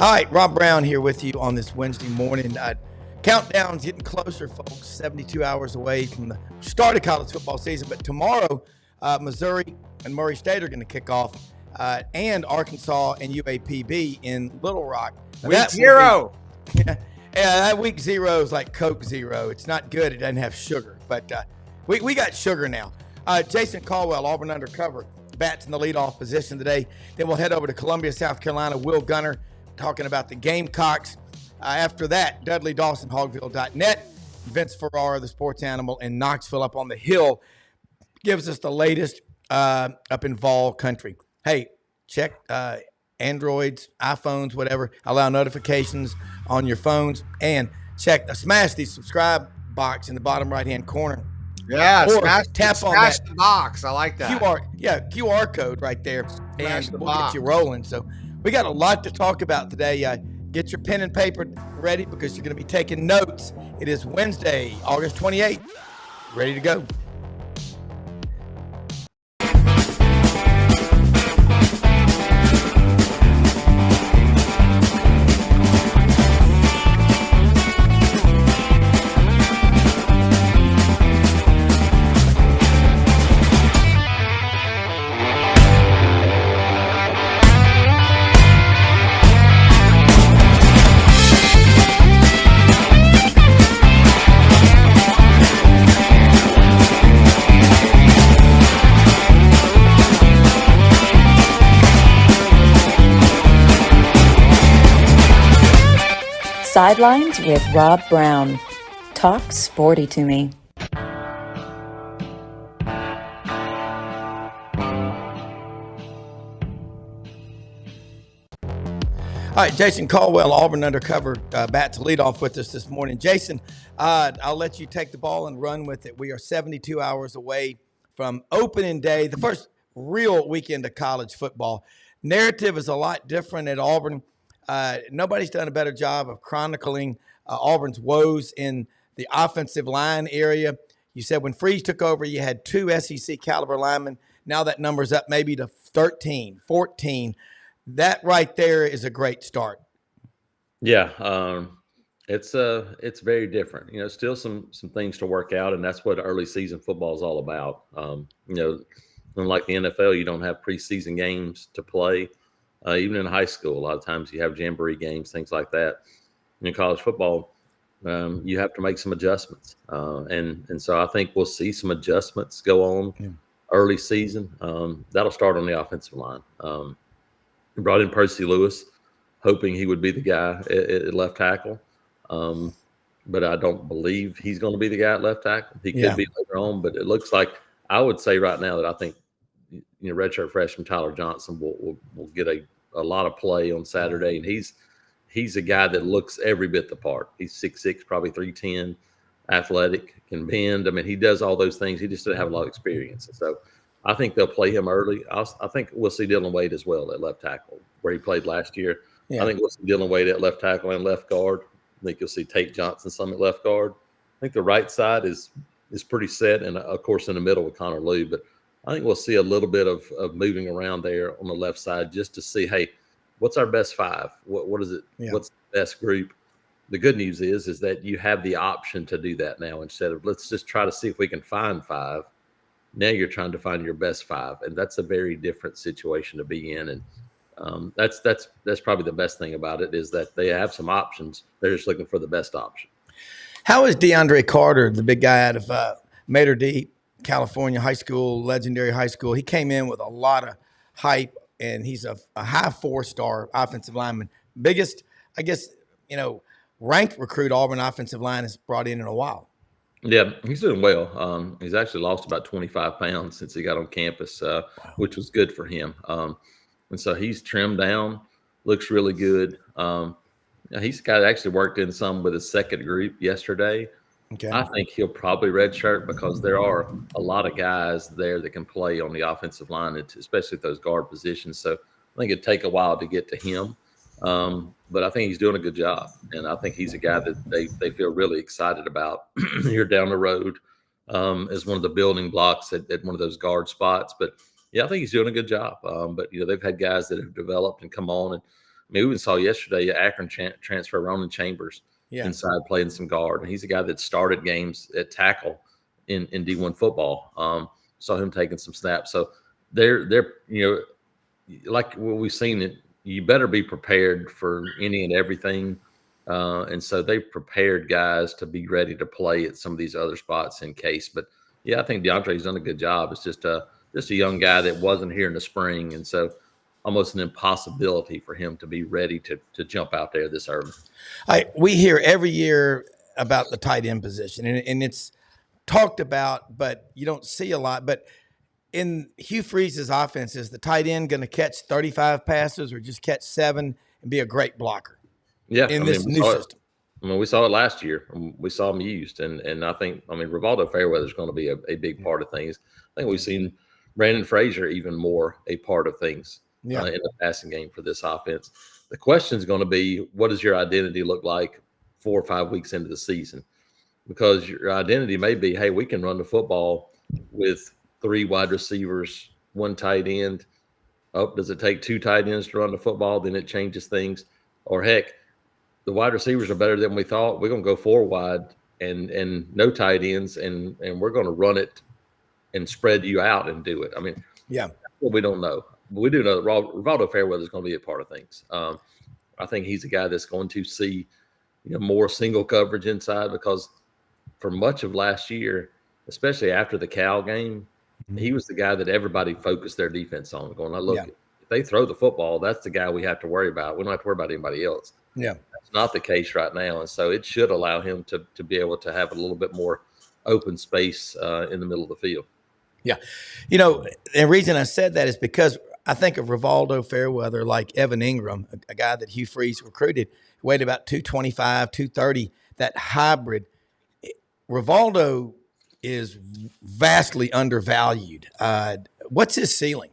All right, Rob Brown here with you on this Wednesday morning. Countdown's getting closer, folks. 72 hours away from the start of college football season. But tomorrow, Missouri and Murray State are going to kick off, and Arkansas and UAPB in Little Rock. Week 0. Yeah, that week 0 is like Coke Zero. It's not good. It doesn't have sugar. But we got sugar now. Jason Caldwell, Auburn Undercover, bats in the leadoff position today. Then we'll head over to Columbia, South Carolina. Will Gunter talking about the Gamecocks. After that, Dudley Dawson, Hogville.net. Vince Ferrara, the sports animal in Knoxville up on the hill, gives us the latest up in Vol country. Hey, check Androids, iPhones, whatever. Allow notifications on your phones. And smash the subscribe box in the bottom right-hand corner. Yeah, or smash the box. I like that. QR code right there. Smash and the we'll box. get you rolling. So we got a lot to talk about today. Get your pen and paper ready because you're going to be taking notes. It is Wednesday, August 28th. Ready to go. Sidelines with Rob Brown. Talk sporty to me. All right, Jason Caldwell, Auburn Undercover, bat to lead off with us this morning. Jason, I'll let you take the ball and run with it. We are 72 hours away from opening day, the first real weekend of college football. Narrative is a lot different at Auburn. Nobody's done a better job of chronicling Auburn's woes in the offensive line area. You said when Freeze took over, you had 2 SEC caliber linemen. Now that number's up maybe to 13, 14. That right there is a great start. Yeah, it's very different. You know, still some things to work out, and that's what early season football is all about. Unlike the NFL, you don't have preseason games to play. Even in high school, a lot of times you have jamboree games, things like that. In college football, you have to make some adjustments, and so I think we'll see some adjustments go on early season. That'll start on the offensive line. Brought in Percy Lewis, hoping he would be the guy at left tackle. But I don't believe he's going to be the guy at left tackle. He could be later on, but it looks like I would say right now that I think redshirt freshman Tyler Johnson will get a lot of play on Saturday, and he's a guy that looks every bit the part. He's 6'6", probably 310, athletic, can bend. I mean, he does all those things. He just doesn't have a lot of experience. And so I think they'll play him early. I think we'll see Dylan Wade as well at left tackle, where he played last year. Yeah. I think we'll see Dylan Wade at left tackle and left guard. I think you'll see Tate Johnson some at left guard. I think the right side is pretty set, and of course in the middle with Connor Lew. But I think we'll see a little bit of moving around there on the left side just to see, hey, what's our best 5? What is it? Yeah. What's the best group? The good news is that you have the option to do that now instead of let's just try to see if we can find 5. Now you're trying to find your best 5, and that's a very different situation to be in. And that's probably the best thing about it is that they have some options. They're just looking for the best option. How is DeAndre Carter, the big guy out of Mater D, California high school, legendary high school? He came in with a lot of hype, and he's a high 4-star offensive lineman. Biggest, I guess, ranked recruit Auburn offensive line has brought in a while. Yeah, he's doing well. He's actually lost about 25 pounds since he got on campus, which was good for him. And so he's trimmed down, looks really good. He's got actually worked in some with his second group yesterday. Okay. I think he'll probably redshirt because there are a lot of guys there that can play on the offensive line, especially at those guard positions. So I think it'd take a while to get to him. But I think he's doing a good job. And I think he's a guy that they feel really excited about here down the road as one of the building blocks at one of those guard spots. But, yeah, I think he's doing a good job. But, they've had guys that have developed and come on. And we even saw yesterday Akron transfer Ronan Chambers inside playing some guard. And he's a guy that started games at tackle in D1 football. Saw him taking some snaps. So they're like what we've seen, you better be prepared for any and everything. And so they've prepared guys to be ready to play at some of these other spots in case. But I think DeAndre's done a good job. It's just a young guy that wasn't here in the spring, and so almost an impossibility for him to be ready to jump out there this early. We hear every year about the tight end position, and it's talked about, but you don't see a lot. But in Hugh Freeze's offense, is the tight end going to catch 35 passes or just catch 7 and be a great blocker? Yeah, in this new system. We saw it last year. We saw him used, and I think Rivaldo Fairweather is going to be a big part of things. I think we've seen Brandon Frazier even more a part of things in the passing game for this offense. The question is going to be, what does your identity look like 4 or 5 weeks into the season? Because your identity may be, hey, we can run the football with 3 wide receivers, 1 tight end. Oh, does it take 2 tight ends to run the football? Then it changes things. Or heck, the wide receivers are better than we thought. We're going to go 4 wide and no tight ends, and we're going to run it and spread you out and do it. That's what we don't know. But we do know that Rivaldo Fairweather is going to be a part of things. I think he's a guy that's going to see more single coverage inside, because for much of last year, especially after the Cal game, he was the guy that everybody focused their defense on, going, look, if they throw the football, that's the guy we have to worry about. We don't have to worry about anybody else. Yeah. That's not the case right now. And so it should allow him to be able to have a little bit more open space in the middle of the field. Yeah. The reason I said that is because I think of Rivaldo Fairweather like Evan Ingram, a guy that Hugh Freeze recruited, who weighed about 225, 230, that hybrid. Rivaldo is vastly undervalued. What's his ceiling?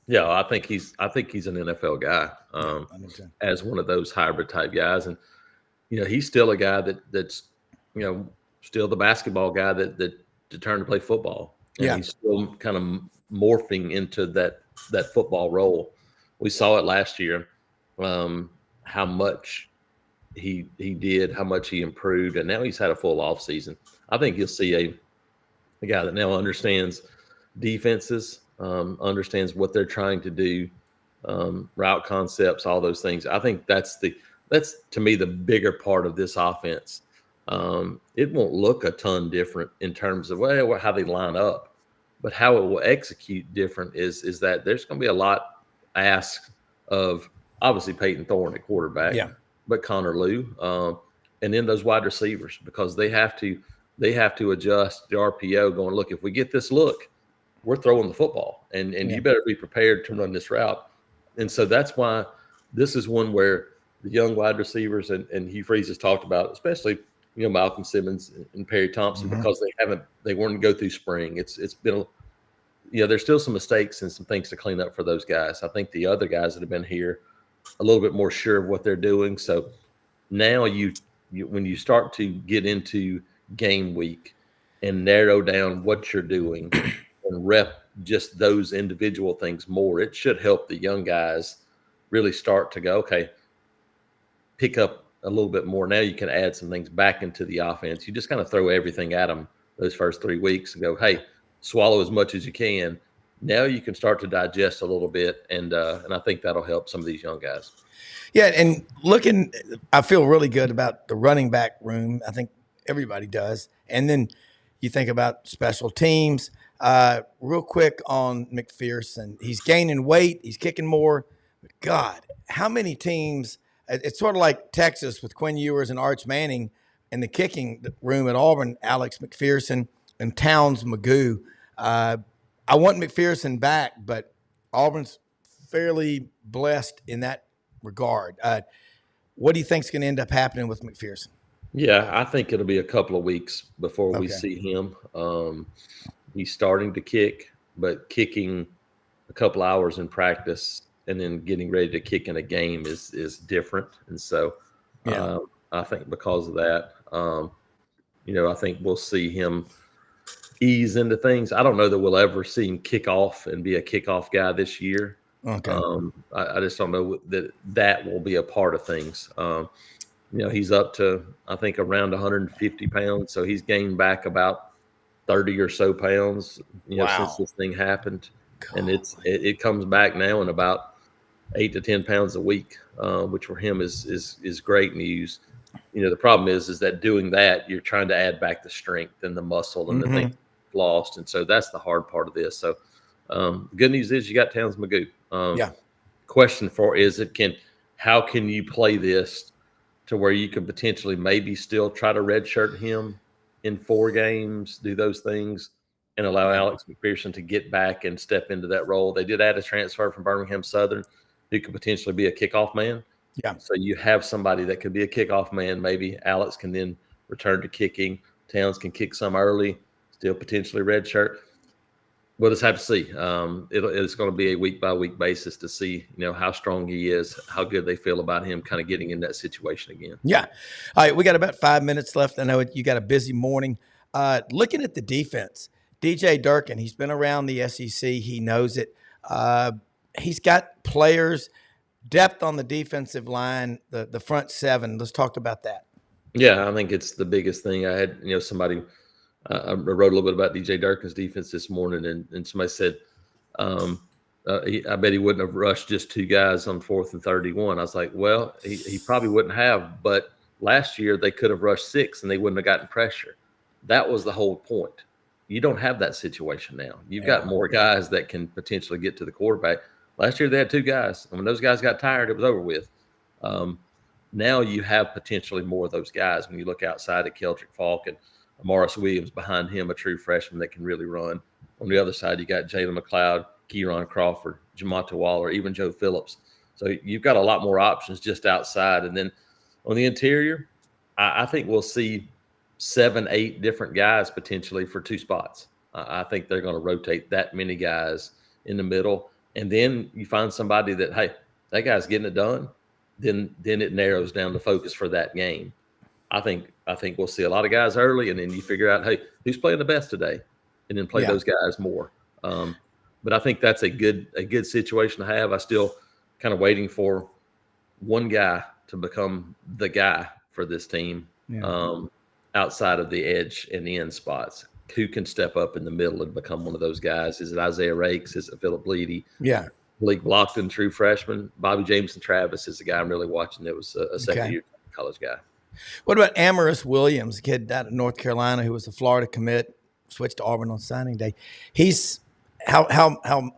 Yeah, I think he's an NFL guy as one of those hybrid type guys, and he's still a guy that's still the basketball guy that turned to play football. And he's still kind of morphing into that football role. We saw it last year, how much he did, how much he improved, and now he's had a full off season. I think you'll see a guy that now understands defenses. Understands what they're trying to do, route concepts, all those things. I think that's to me the bigger part of this offense. It won't look a ton different in terms of how they line up, but how it will execute different is that there's going to be a lot asked of obviously Peyton Thorne at quarterback, but Connor Lew, and then those wide receivers, because they have to adjust the RPO. Going, look, if we get this look, we're throwing the football, and you better be prepared to run this route. And so that's why this is one where the young wide receivers and Hugh Freeze has talked about, especially Malcolm Simmons and Perry Thompson, because they weren't go through spring. It's been there's still some mistakes and some things to clean up for those guys. I think the other guys that have been here a little bit more sure of what they're doing. So now you when you start to get into game week and narrow down what you're doing and rep just those individual things more, it should help the young guys really start to go, okay, pick up a little bit more. Now you can add some things back into the offense. You just kind of throw everything at them those first 3 weeks and go, hey, swallow as much as you can. Now you can start to digest a little bit, and I think that'll help some of these young guys. Yeah, and I feel really good about the running back room. I think everybody does. And then you think about special teams. Real quick on McPherson. He's gaining weight. He's kicking more. But God, how many teams – it's sort of like Texas with Quinn Ewers and Arch Manning in the kicking room at Auburn, Alex McPherson and Towns Magoo. I want McPherson back, but Auburn's fairly blessed in that regard. What do you think is going to end up happening with McPherson? Yeah, I think it'll be a couple of weeks before we see him. He's starting to kick, but kicking a couple hours in practice and then getting ready to kick in a game is different. And so I think because of that, I think we'll see him ease into things. I don't know that we'll ever see him kick off and be a kickoff guy this year. Okay. I just don't know that will be a part of things. He's up to, I think, around 150 pounds. So he's gained back about 30 or so pounds, since this thing happened. And it comes back now in about 8 to 10 pounds a week, which for him is great news. The problem is that doing that, you're trying to add back the strength and the muscle and the things lost. And so that's the hard part of this. So the good news is you got Towns Magoo. Question how can you play this to where you can potentially maybe still try to redshirt him in 4 games, do those things, and allow Alex McPherson to get back and step into that role. They did add a transfer from Birmingham Southern who could potentially be a kickoff man. Yeah. So you have somebody that could be a kickoff man. Maybe Alex can then return to kicking. Towns can kick some early, still potentially redshirt. We'll just have to see. It's going to be a week-by-week basis to see, how strong he is, how good they feel about him kind of getting in that situation again. Yeah. All right, we got about 5 minutes left. I know you got a busy morning. Looking at the defense, DJ Durkin, he's been around the SEC. He knows it. He's got players, depth on the defensive line, the front 7. Let's talk about that. Yeah, I think it's the biggest thing. I had, somebody – I wrote a little bit about DJ Durkin's defense this morning, and somebody said, I bet he wouldn't have rushed just 2 guys on 4th and 31. I was like, well, he probably wouldn't have, but last year they could have rushed 6 and they wouldn't have gotten pressure. That was the whole point. You don't have that situation now. You've got more guys that can potentially get to the quarterback. Last year they had 2 guys, and when those guys got tired, it was over with. Now you have potentially more of those guys when you look outside at Keldrick Falk and Morris Williams behind him, a true freshman that can really run. On the other side, you got Jalen McLeod, Kieron Crawford, Jamonta Waller, even Joe Phillips. So you've got a lot more options just outside. And then on the interior, I think we'll see 7, 8 different guys potentially for 2 spots. I think they're going to rotate that many guys in the middle. And then you find somebody that, hey, that guy's getting it done. Then it narrows down the focus for that game. I think we'll see a lot of guys early, and then you figure out, hey, who's playing the best today, and then play those guys more. But I think that's a good situation to have. I still kind of waiting for one guy to become the guy for this team outside of the edge and the end spots. Who can step up in the middle and become one of those guys? Is it Isaiah Rakes? Is it Phillip Bleedy? Yeah. Blake Blockton, true freshman. Bobby Jameson Travis is the guy I'm really watching. That was a second-year college guy. What about Amaris Williams, a kid out of North Carolina who was a Florida commit, switched to Auburn on signing day? He's how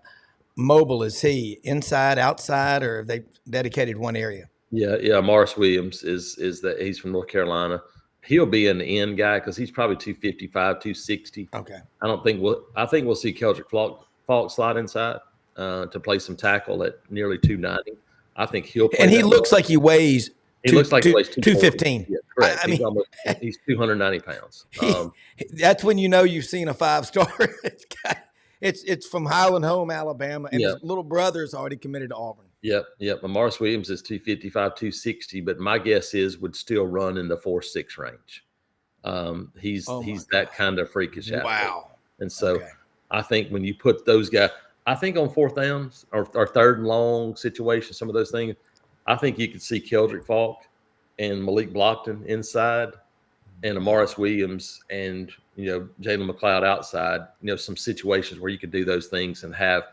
mobile is he? Inside, outside, or have they dedicated one area? Yeah. Morris Williams is that he's from North Carolina. He'll be an end guy because he's probably 255, 260. Okay. I think we'll see Keldrick Falk slide inside to play some tackle at nearly 290. I think he'll play. And he looks like he weighs. He looks like he weighs 215. Yeah, correct. He's 290 pounds. That's when you know you've seen a 5-star. It's from Highland Home, Alabama, and his little brother's already committed to Auburn. Yep. Morris Williams is 255, 260, but my guess is would still run in the 4.6 range. He's that kind of freakish athlete. Wow. And so I think when you put those guys, I think on 4th downs or 3rd and long situations, some of those things, I think you could see Keldrick Falk and Malik Blockton inside and Morris Williams and, Jalen McLeod outside, some situations where you could do those things and have,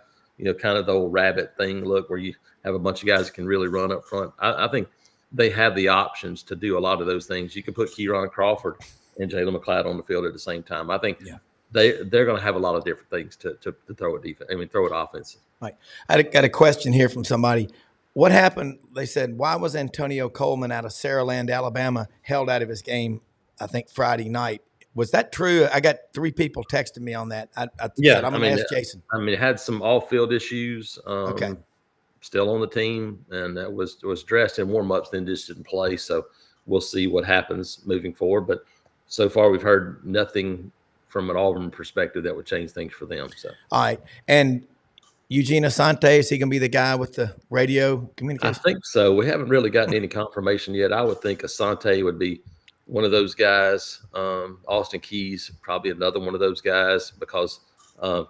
kind of the old rabbit thing look where you have a bunch of guys that can really run up front. I think they have the options to do a lot of those things. You can put Kieron Crawford and Jalen McLeod on the field at the same time. I think they're going to have a lot of different things to throw throw it offensive. Right. I got a question here from somebody. What happened? They said, why was Antonio Coleman out of Saraland, Alabama, held out of his game, I think, Friday night? Was that true? I got 3 people texting me on that. I'm going to ask Jason. It had some off-field issues. Still on the team, and that was dressed in warm-ups, then just didn't play. So we'll see what happens moving forward. But so far we've heard nothing from an Auburn perspective that would change things for them. So all right. And Eugene Asante, is he going to be the guy with the radio communication? I think so. We haven't really gotten any confirmation yet. I would think Asante would be one of those guys. Austin Keys, probably another one of those guys because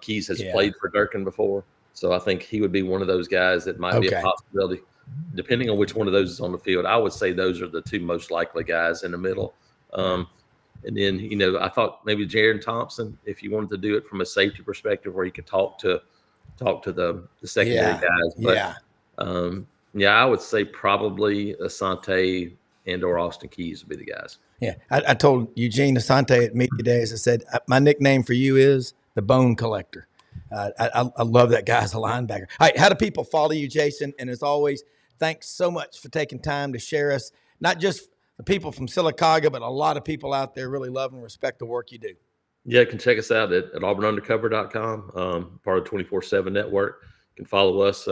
Keys has played for Durkin before. So I think he would be one of those guys that might be a possibility, depending on which one of those is on the field. I would say those are the two most likely guys in the middle. And then, I thought maybe Jaron Thompson, if you wanted to do it from a safety perspective, where you could talk to the secondary guys. But I would say probably Asante and or Austin Keys would be the guys. Yeah, I told Eugene Asante at media days, I said, my nickname for you is the Bone Collector. I love that guy as a linebacker. All right, how do people follow you, Jason? And as always, thanks so much for taking time to share us, not just the people from Sylacauga, but a lot of people out there really love and respect the work you do. Yeah, you can check us out at auburnundercover.com, part of 24/7 network. You can follow us.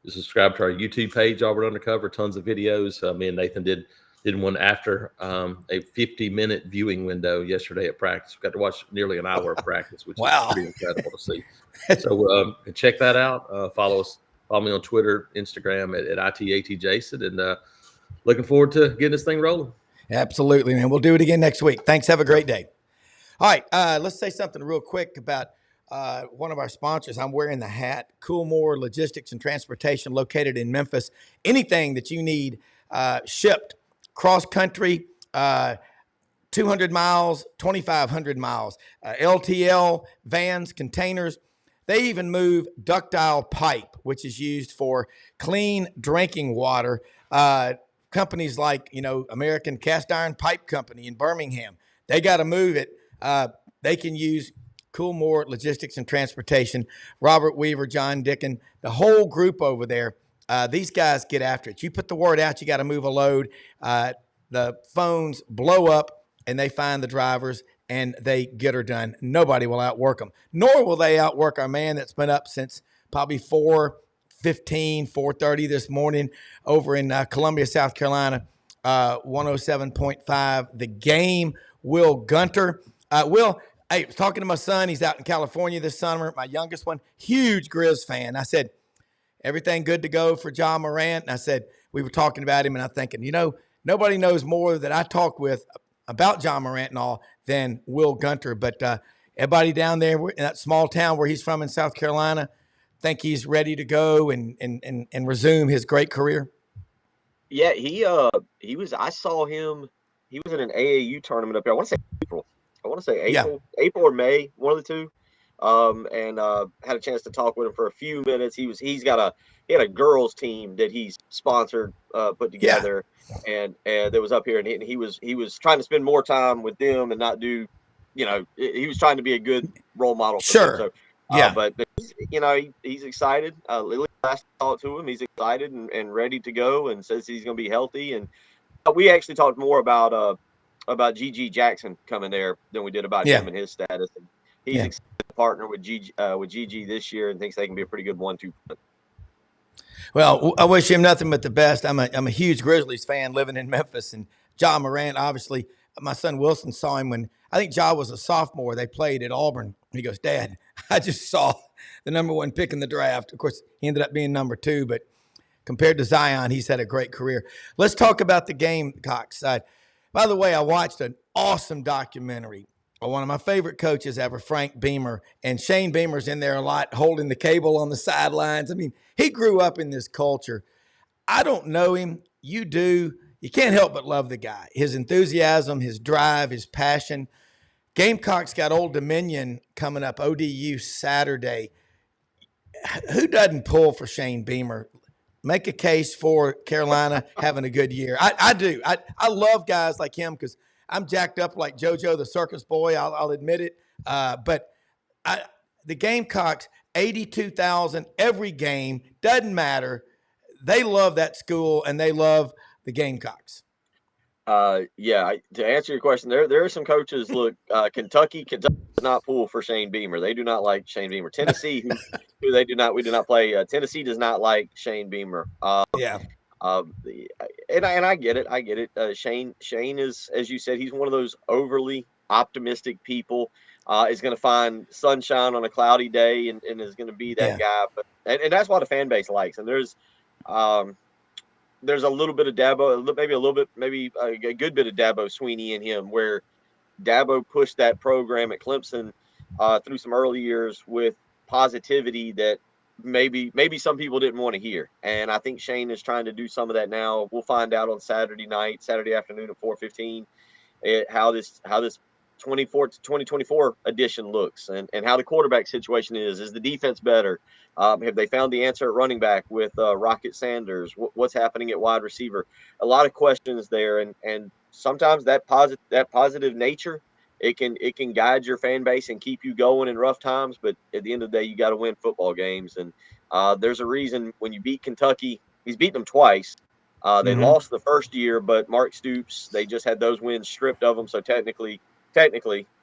Subscribe to our YouTube page, Auburn Undercover. Tons of videos. Me and Nathan did one after a 50-minute viewing window yesterday at practice. We got to watch nearly an hour of practice, which is pretty incredible to see. So check that out. Follow us. Follow me on Twitter, Instagram at ITATJason, and looking forward to getting this thing rolling. Absolutely, man. We'll do it again next week. Thanks. Have a great day. All right, let's say something real quick about one of our sponsors. I'm wearing the hat, Coolmore Logistics and Transportation, located in Memphis. Anything that you need shipped cross-country, 200 miles, 2,500 miles, LTL, vans, containers. They even move ductile pipe, which is used for clean drinking water. Companies like, American Cast Iron Pipe Company in Birmingham, they got to move it. They can use Coolmore Logistics and Transportation. Robert Weaver, John Dicken, the whole group over there. These guys get after it. You put the word out, you got to move a load. The phones blow up, and they find the drivers, and they get her done. Nobody will outwork them, nor will they outwork our man that's been up since probably 4:15, 4:30 this morning over in Columbia, South Carolina, 107.5. The Game, Will Gunter. Will, I was talking to my son. He's out in California this summer, my youngest one, huge Grizz fan. I said, everything good to go for John Morant? And I said, we were talking about him, and I'm thinking, nobody knows more that I talk with about John Morant and all than Will Gunter. But everybody down there in that small town where he's from in South Carolina, think he's ready to go and resume his great career? Yeah, he was. I saw him. He was in an AAU tournament up there. I want to say April, April or May, one of the two. And had a chance to talk with him for a few minutes. He had a girls team that he's sponsored, put together, and that was up here, and he was trying to spend more time with them and not do, he was trying to be a good role model for them. So, but he's excited. Last I talked to him, he's excited and ready to go, and says he's going to be healthy. And we actually talked more about G.G. Jackson coming there than we did about him and his status. And he's excited to partner with G.G. this year, and thinks they can be a pretty good 1-2. Well, I wish him nothing but the best. I'm a huge Grizzlies fan living in Memphis, and John Morant, obviously, my son Wilson saw him when I think John was a sophomore. They played at Auburn. He goes, Dad, I just saw the number 1 pick in the draft. Of course, he ended up being number 2, but compared to Zion, he's had a great career. Let's talk about the Gamecocks side. By the way, I watched an awesome documentary on one of my favorite coaches ever, Frank Beamer, and Shane Beamer's in there a lot, holding the cable on the sidelines. I mean, he grew up in this culture. I don't know him. You do. You can't help but love the guy. His enthusiasm, his drive, his passion. Gamecocks got Old Dominion coming up, ODU Saturday. Who doesn't pull for Shane Beamer? Make a case for Carolina having a good year. I do. I love guys like him because I'm jacked up like JoJo the circus boy. I'll admit it. But the Gamecocks, 82,000 every game, doesn't matter. They love that school, and they love the Gamecocks. To answer your question, there are some coaches. Look, Kentucky does not pull for Shane Beamer. They do not like Shane Beamer. Tennessee, who we do not play. Tennessee does not like Shane Beamer. And I get it. Shane is, as you said, he's one of those overly optimistic people. Is going to find sunshine on a cloudy day and is going to be that guy. But and that's what the fan base likes. And there's a little bit of Dabo, maybe a good bit of Dabo Sweeney in him, where Dabo pushed that program at Clemson through some early years with positivity that maybe some people didn't want to hear. And I think Shane is trying to do some of that now. We'll find out on Saturday afternoon at 4:15, how this 2024 edition looks, and how the quarterback situation is. Is the defense better? Have they found the answer at running back with Rocket Sanders? What's happening at wide receiver? A lot of questions there, and sometimes that positive nature, it can guide your fan base and keep you going in rough times. But at the end of the day, you got to win football games, and there's a reason when you beat Kentucky. He's beaten them twice. They lost the first year, but Mark Stoops, they just had those wins stripped of them. So technically,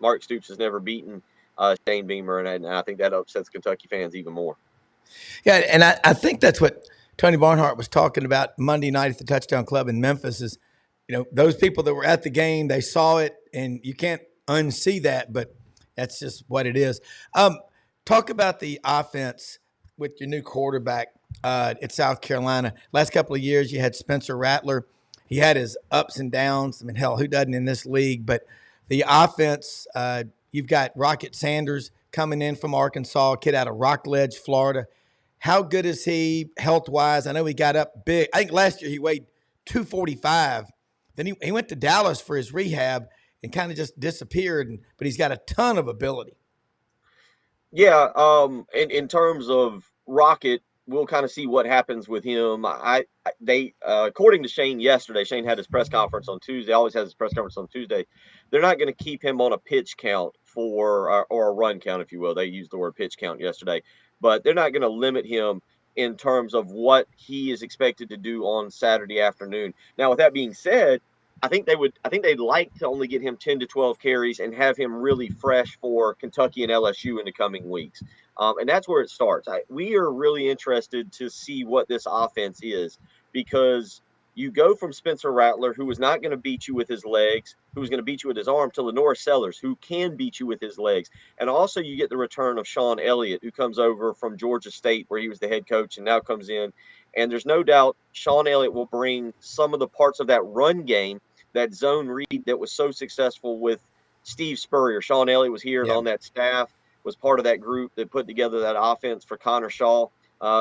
Mark Stoops has never beaten Shane Beamer, and I think that upsets Kentucky fans even more. Yeah, and I think that's what Tony Barnhart was talking about Monday night at the Touchdown Club in Memphis is, those people that were at the game, they saw it, and you can't unsee that, but that's just what it is. Talk about the offense with your new quarterback at South Carolina. Last couple of years, you had Spencer Rattler. He had his ups and downs. I mean, hell, who doesn't in this league? But the offense, you've got Rocket Sanders coming in from Arkansas, a kid out of Rockledge, Florida. How good is he health-wise? I know he got up big. I think last year he weighed 245. Then he went to Dallas for his rehab and kind of just disappeared. But he's got a ton of ability. Yeah, in terms of Rocket, we'll kind of see what happens with him. They according to Shane yesterday, Shane had his press conference on Tuesday. Always has his press conference on Tuesday. They're not going to keep him on a pitch count or a run count, if you will. They used the word pitch count yesterday, but they're not going to limit him in terms of what he is expected to do on Saturday afternoon. Now, with that being said, I think they'd like to only get him 10 to 12 carries and have him really fresh for Kentucky and LSU in the coming weeks. And that's where it starts. We are really interested to see what this offense is, because you go from Spencer Rattler, who was not going to beat you with his legs, who was going to beat you with his arm, to Lenore Sellers, who can beat you with his legs. And also you get the return of Sean Elliott, who comes over from Georgia State, where he was the head coach and now comes in. And there's no doubt Sean Elliott will bring some of the parts of that run game, that zone read that was so successful with Steve Spurrier. Sean Elliott was here and on that staff, was part of that group that put together that offense for Connor Shaw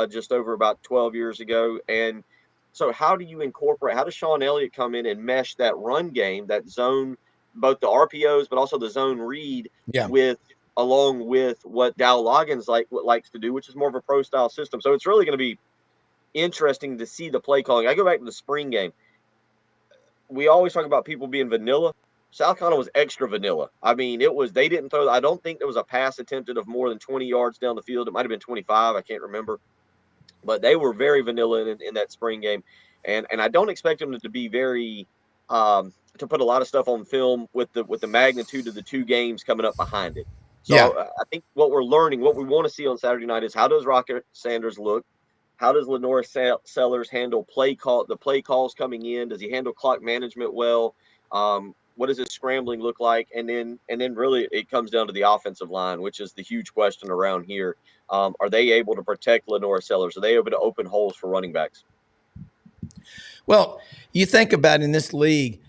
just over about 12 years ago. And so how do does Sean Elliott come in and mesh that run game, that zone, both the RPOs, but also the zone read along with what Dow Loggins likes to do, which is more of a pro style system. So it's really going to be interesting to see the play calling. I go back to the spring game. We always talk about people being vanilla. South Carolina was extra vanilla. I mean, they didn't throw. I don't think there was a pass attempted of more than 20 yards down the field. It might have been 25. I can't remember. But they were very vanilla in that spring game. And I don't expect them to be very to put a lot of stuff on film with the magnitude of the two games coming up behind it. So I think what we're learning, what we want to see on Saturday night is, how does Rocket Sanders look? How does Lenore Sellers handle the play calls coming in? Does he handle clock management well? What does his scrambling look like? And then really it comes down to the offensive line, which is the huge question around here. Are they able to protect Lenore Sellers? Are they able to open holes for running backs? Well, you think about in this league,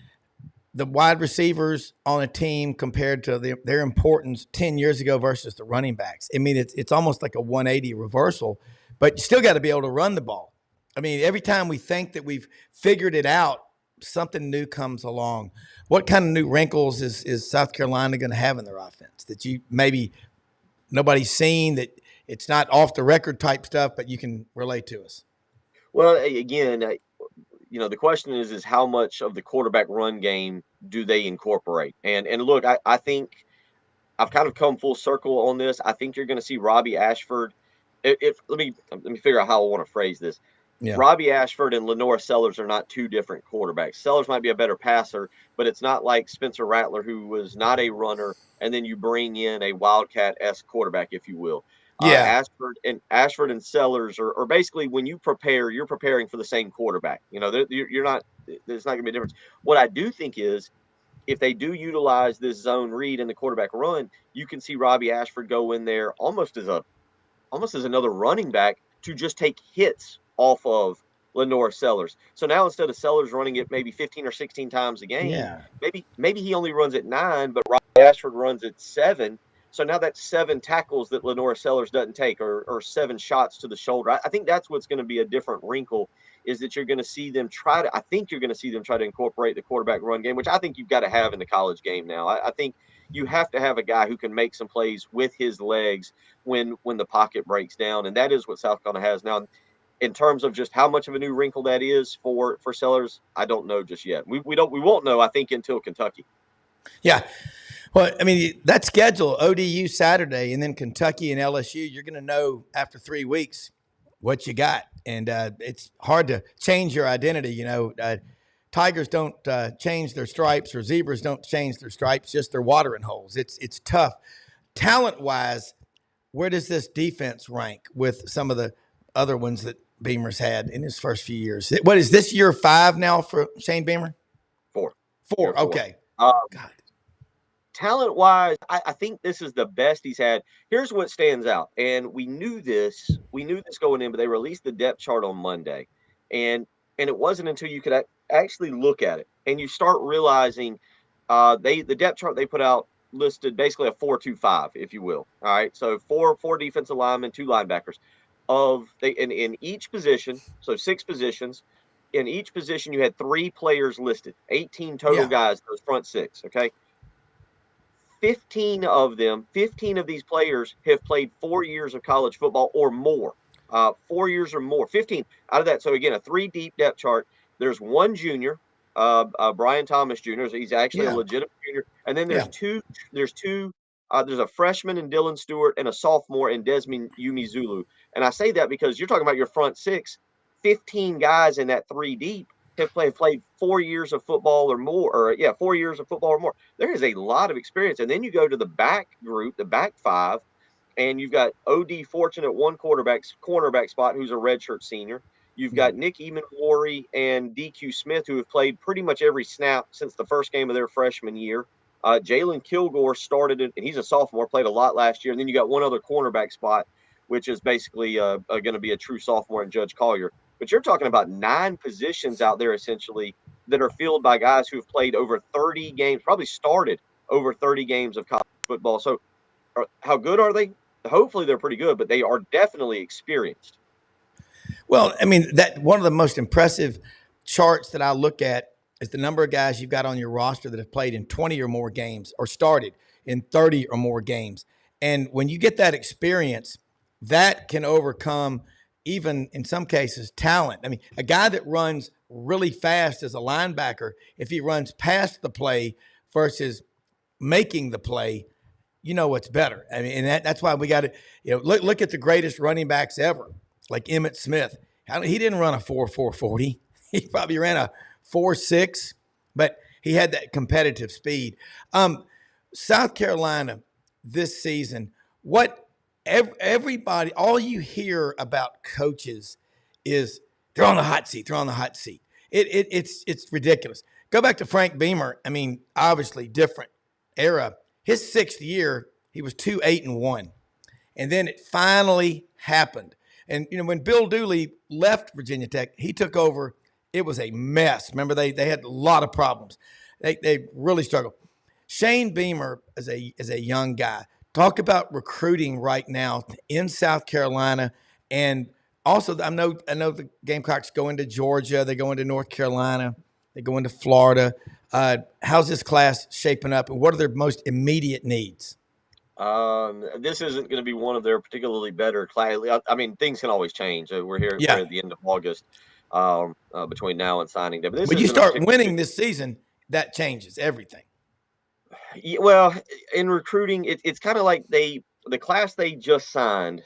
the wide receivers on a team compared to their importance 10 years ago versus the running backs. I mean, it's almost like a 180 reversal. But you still got to be able to run the ball. I mean, every time we think that we've figured it out, something new comes along. What kind of new wrinkles is South Carolina going to have in their offense that you maybe nobody's seen, that it's not off the record type stuff, but you can relate to us? Well, again, the question is how much of the quarterback run game do they incorporate? And look, I think I've kind of come full circle on this. I think you're going to see Robbie Ashford. Let me figure out how I want to phrase this. Yeah. Robbie Ashford and Lenore Sellers are not two different quarterbacks. Sellers might be a better passer, but it's not like Spencer Rattler, who was not a runner, and then you bring in a Wildcat-esque quarterback, if you will. Yeah. Ashford and Sellers are basically, when you prepare, you're preparing for the same quarterback. You're not. There's not going to be a difference. What I do think is, if they do utilize this zone read in the quarterback run, you can see Robbie Ashford go in there almost as another running back to just take hits off of Lenore Sellers. So now instead of Sellers running it maybe 15 or 16 times a game, maybe he only runs it 9, but Robbie Ashford runs it 7. So now that's 7 tackles that Lenora Sellers doesn't take, or 7 shots to the shoulder. I think that's what's going to be a different wrinkle, is that you're going to see them try to incorporate the quarterback run game, which I think you've got to have in the college game now. I think you have to have a guy who can make some plays with his legs when the pocket breaks down, and that is what South Carolina has now. In terms of just how much of a new wrinkle that is for Sellers, I don't know just yet. We won't know, I think, until Kentucky. Yeah. Well, I mean, that schedule, ODU Saturday and then Kentucky and LSU, you're going to know after 3 weeks what you got. And it's hard to change your identity. Tigers don't change their stripes, or zebras don't change their stripes, just their watering holes. It's tough. Talent-wise, where does this defense rank with some of the other ones that Beamer's had in his first few years? What is this, year 5 now for Shane Beamer? 4. 4, okay. God. Talent-wise, I think this is the best he's had. Here's what stands out, and we knew this going in, but they released the depth chart on Monday, and it wasn't until you could actually look at it and you start realizing the depth chart they put out listed basically a 4-2-5, if you will. All right, so four defensive linemen, 2 linebackers. In each position, so 6 positions. In each position, you had 3 players listed, 18 total guys, those front 6, okay? 15 of these players have played 4 years of college football or more. 4 years or more, 15 out of that. So again, a 3-deep depth chart. There's 1 junior, Brian Thomas Jr. So he's actually a legitimate junior. And then there's two. There's a freshman in Dylan Stewart and a sophomore in Desmond Yumi-Zulu. And I say that because you're talking about your front 6, 15 guys in that 3 deep have played 4 years of football or more, 4 years of football or more. There is a lot of experience. And then you go to the back group, the back 5, and you've got O.D. Fortune at one cornerback spot, who's a redshirt senior. You've got Nick Emanwari and DQ Smith, who have played pretty much every snap since the first game of their freshman year. Jalen Kilgore started it, and he's a sophomore, played a lot last year. And then you got one other cornerback spot, which is basically going to be a true sophomore in Judge Collier. But you're talking about 9 positions out there, essentially, that are filled by guys who have played over 30 games, probably started over 30 games of college football. So how good are they? Hopefully they're pretty good, but they are definitely experienced. Well, I mean, that one of the most impressive charts that I look at is the number of guys you've got on your roster that have played in 20 or more games or started in 30 or more games. And when you get that experience, that can overcome, even in some cases, talent. I mean, a guy that runs really fast as a linebacker, if he runs past the play versus making the play, you know what's better. I mean, and that's why we got to, look at the greatest running backs ever, like Emmitt Smith. He didn't run a 4.40. He probably ran a 4.6, but he had that competitive speed. South Carolina this season, everybody, all you hear about coaches is they're on the hot seat. They're on the hot seat. It's ridiculous. Go back to Frank Beamer. I mean, obviously different era. His 6th year, he was 2-8-1. And then it finally happened. And, when Bill Dooley left Virginia Tech, he took over. It was a mess. Remember, they had a lot of problems. They really struggled. Shane Beamer is a young guy. Talk about recruiting right now in South Carolina. And also, I know the Gamecocks go into Georgia. They go into North Carolina. They go into Florida. How's this class shaping up, and what are their most immediate needs? This isn't going to be one of their particularly better class. I mean, things can always change. We're here we're at the end of August, between now and signing day. But when you start winning this season, that changes everything. Yeah, well, in recruiting, it's kind of like the class they just signed,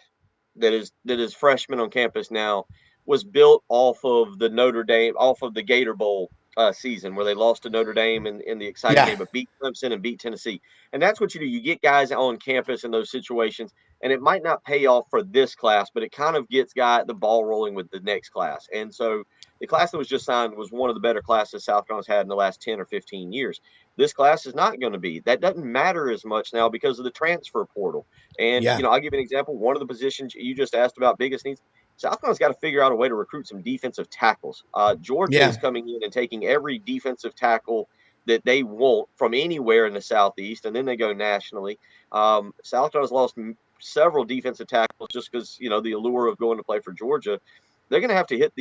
that is freshmen on campus now, was built off of the Gator Bowl season, where they lost to Notre Dame in the exciting game, but beat Clemson and beat Tennessee. And that's what you do. You get guys on campus in those situations, and it might not pay off for this class, but it kind of gets the ball rolling with the next class. And so the class that was just signed was one of the better classes South Carolina's had in the last 10 or 15 years. This class is not going to be. That doesn't matter as much now because of the transfer portal. And, I'll give you an example. One of the positions you just asked about biggest needs, South Carolina's got to figure out a way to recruit some defensive tackles. Georgia is coming in and taking every defensive tackle that they want from anywhere in the Southeast, and then they go nationally. South Carolina's lost several defensive tackles just because, the allure of going to play for Georgia. They're going to have to hit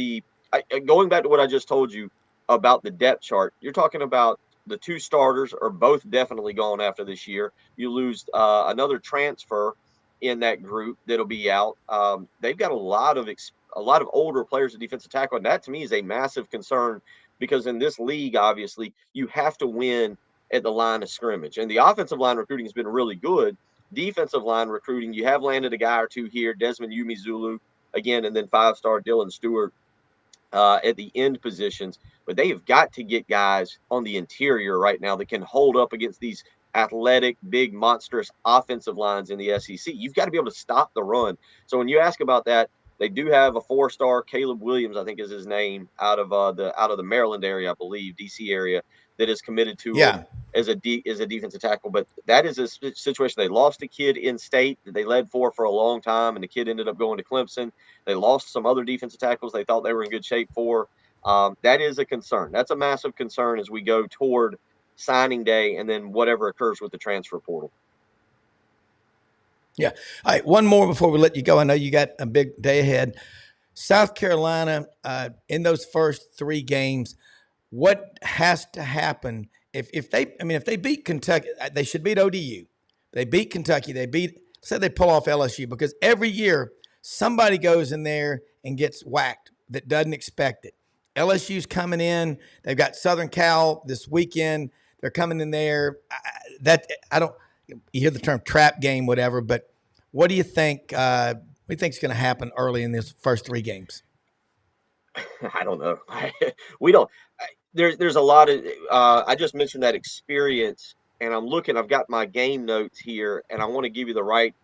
going back to what I just told you about the depth chart. You're talking about the two starters are both definitely gone after this year. You lose another transfer in that group that'll be out. They've got a lot of older players at defensive tackle, and that to me is a massive concern because in this league, obviously, you have to win at the line of scrimmage. And the offensive line recruiting has been really good. Defensive line recruiting, you have landed a guy or two here, Desmond Umizulu again, and then 5-star Dylan Stewart at the end positions. But they have got to get guys on the interior right now that can hold up against these athletic, big, monstrous offensive lines in the SEC. You've got to be able to stop the run. So when you ask about that, they do have a 4-star, Caleb Williams, I think is his name, out of the Maryland area, I believe, DC area, that is committed to him as a defensive tackle. But that is a situation. They lost a kid in state that they led for a long time, and the kid ended up going to Clemson. They lost some other defensive tackles they thought they were in good shape for. That is a concern. That's a massive concern as we go toward signing day and then whatever occurs with the transfer portal. Yeah. All right. One more before we let you go. I know you got a big day ahead. South Carolina, in those first 3 games, what has to happen if they beat Kentucky? They should beat ODU. They beat Kentucky. Say they pull off LSU, because every year somebody goes in there and gets whacked that doesn't expect it. LSU's coming in. They've got Southern Cal this weekend. They're coming in there. You hear the term trap game, whatever, but what do you think? What do you think is going to happen early in these first 3 games? I don't know. We don't. There's a lot of. I just mentioned that experience, and I'm looking. I've got my game notes here, and I want to give you the right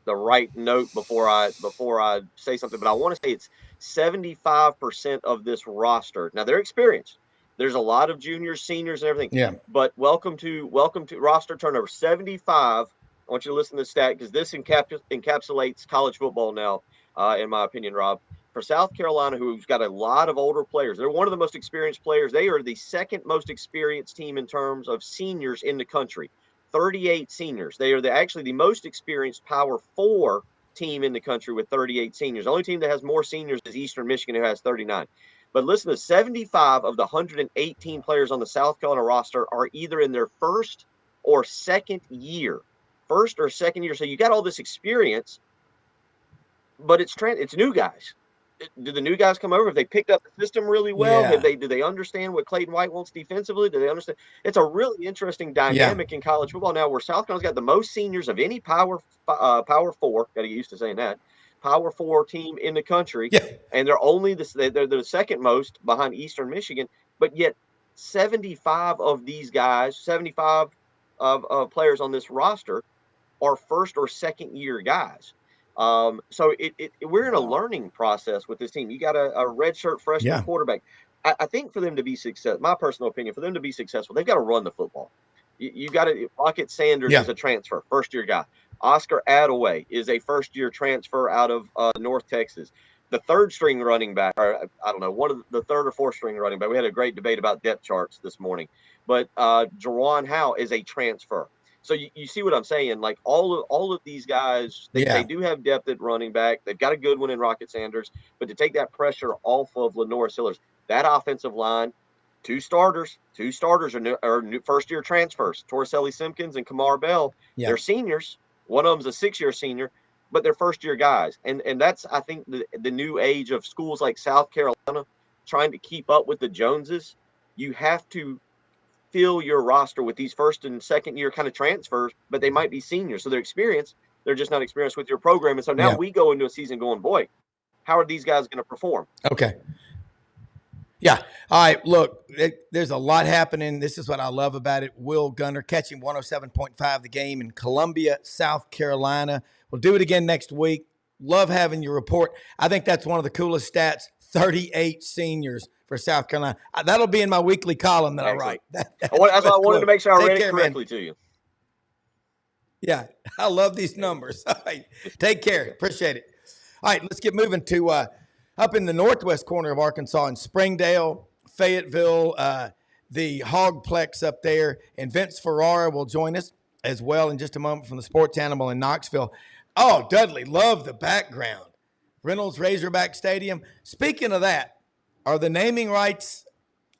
note before I say something. But I want to say it's 75% of this roster. Now they're experienced. There's a lot of juniors, seniors, and everything. Yeah. But welcome to roster turnover. 75. I want you to listen to the stat because this encapsulates college football now, in my opinion, Rob. For South Carolina, who's got a lot of older players, they're one of the most experienced players. They are the second most experienced team in terms of seniors in the country. 38 seniors. They are actually the most experienced Power 4 team in the country with 38 seniors. The only team that has more seniors is Eastern Michigan, who has 39. But listen to 75 of the 118 players on the South Carolina roster are either in their first or second year. So you got all this experience, but it's new guys. Do the new guys come over? Have they picked up the system really well? Yeah. Do they understand what Clayton White wants defensively? Do they understand? It's a really interesting dynamic in college football now, where South Carolina's got the most seniors of any Power 4. Got to get used to saying that. Power 4 team in the country, and they're only they're the second most behind Eastern Michigan. But yet, 75 of these guys, 75 of players on this roster, are first or second year guys. So we're in a learning process with this team. You got a redshirt freshman quarterback. I think for them to be successful, my personal opinion, for them to be successful, they've got to run the football. You got to. Rocket Sanders is a transfer, first year guy. Oscar Attaway is a first year transfer out of North Texas. The third string running back, or I don't know, one of the third or fourth string running back. We had a great debate about depth charts this morning, but Jawan Howe is a transfer. So you see what I'm saying? Like all of these guys, they do have depth at running back. They've got a good one in Rocket Sanders, but to take that pressure off of Lenore Sillers, that offensive line, two starters are new first-year transfers. Torricelli Simpkins and Kamar Bell. They're seniors. One of them's a 6-year senior, but they're first-year guys. And that's, I think, the new age of schools like South Carolina trying to keep up with the Joneses. You have to fill your roster with these first and second year kind of transfers, but they might be seniors. So they're experienced. They're just not experienced with your program. And so now we go into a season going, boy, how are these guys going to perform? Okay. Yeah. All right. Look, there's a lot happening. This is what I love about it. Will Gunter catching 107.5 the game in Columbia, South Carolina. We'll do it again next week. Love having your report. I think that's one of the coolest stats, 38 seniors for South Carolina. That'll be in my weekly column that I write. That's why I wanted to make sure I read it correctly to you. Yeah. I love these numbers. All right. Take care. Appreciate it. All right. Let's get moving to up in the northwest corner of Arkansas in Springdale, Fayetteville. the Hogplex up there. And Vince Ferrara will join us as well in just a moment from the Sports Animal in Knoxville. Oh, Dudley, love the background. Reynolds Razorback Stadium. Speaking of that, are the naming rights